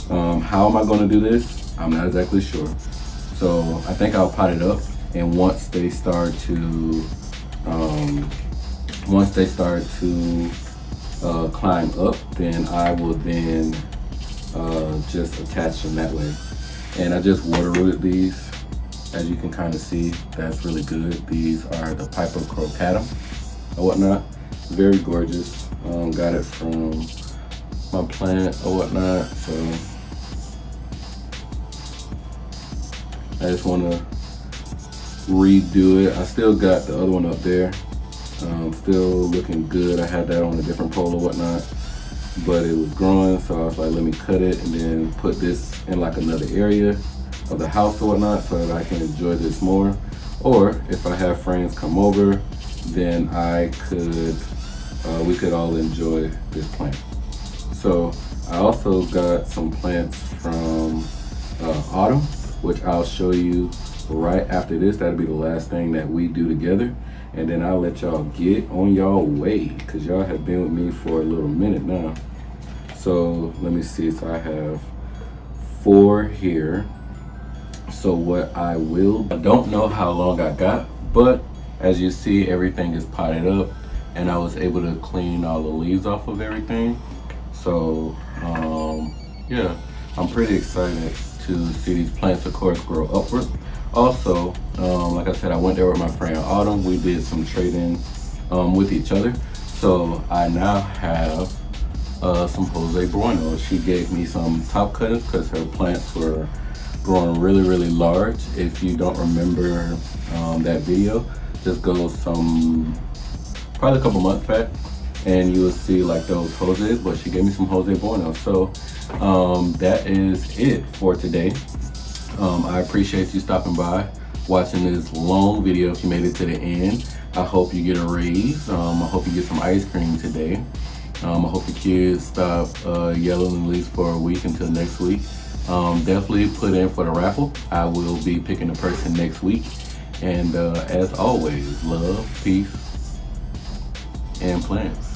how am I gonna do this? I'm not exactly sure. So I think I'll pot it up, and once they start to climb up, then I will then just attach them that way. And I just water rooted these. As you can kind of see, that's really good. These are the Piper crocatum or whatnot. Very gorgeous. Got it from my plant or whatnot. So I just want to redo it. I still got the other one up there. Still looking good. I had that on a different pole or whatnot, but it was growing, so I was like, let me cut it and then put this in like another area of the house or whatnot so that I can enjoy this more. Or if I have friends come over, then I could, we could all enjoy this plant. So I also got some plants from autumn, which I'll show you right after this. That'll be the last thing that we do together, and then I'll let y'all get on y'all way, because y'all have been with me for a little minute now. So let me see. So I have 4 here. So what I don't know how long I got, but as you see, everything is potted up, and I was able to clean all the leaves off of everything. So yeah, I'm pretty excited to see these plants, of course, grow upward. Also, like I said, I went there with my friend Autumn. We did some trading with each other. So I now have some Jose Bueno. She gave me some top cuttings because her plants were growing really large. If you don't remember that video, just go probably a couple months back, and you will see like those Jose's, but she gave me some Jose Bueno. So that is it for today. I appreciate you stopping by, watching this long video. If you made it to the end, I hope you get a raise. I hope you get some ice cream today. I hope the kids stop yelling at least for a week until next week. Definitely put in for the raffle. I will be picking a person next week. And as always, love, peace, and plants.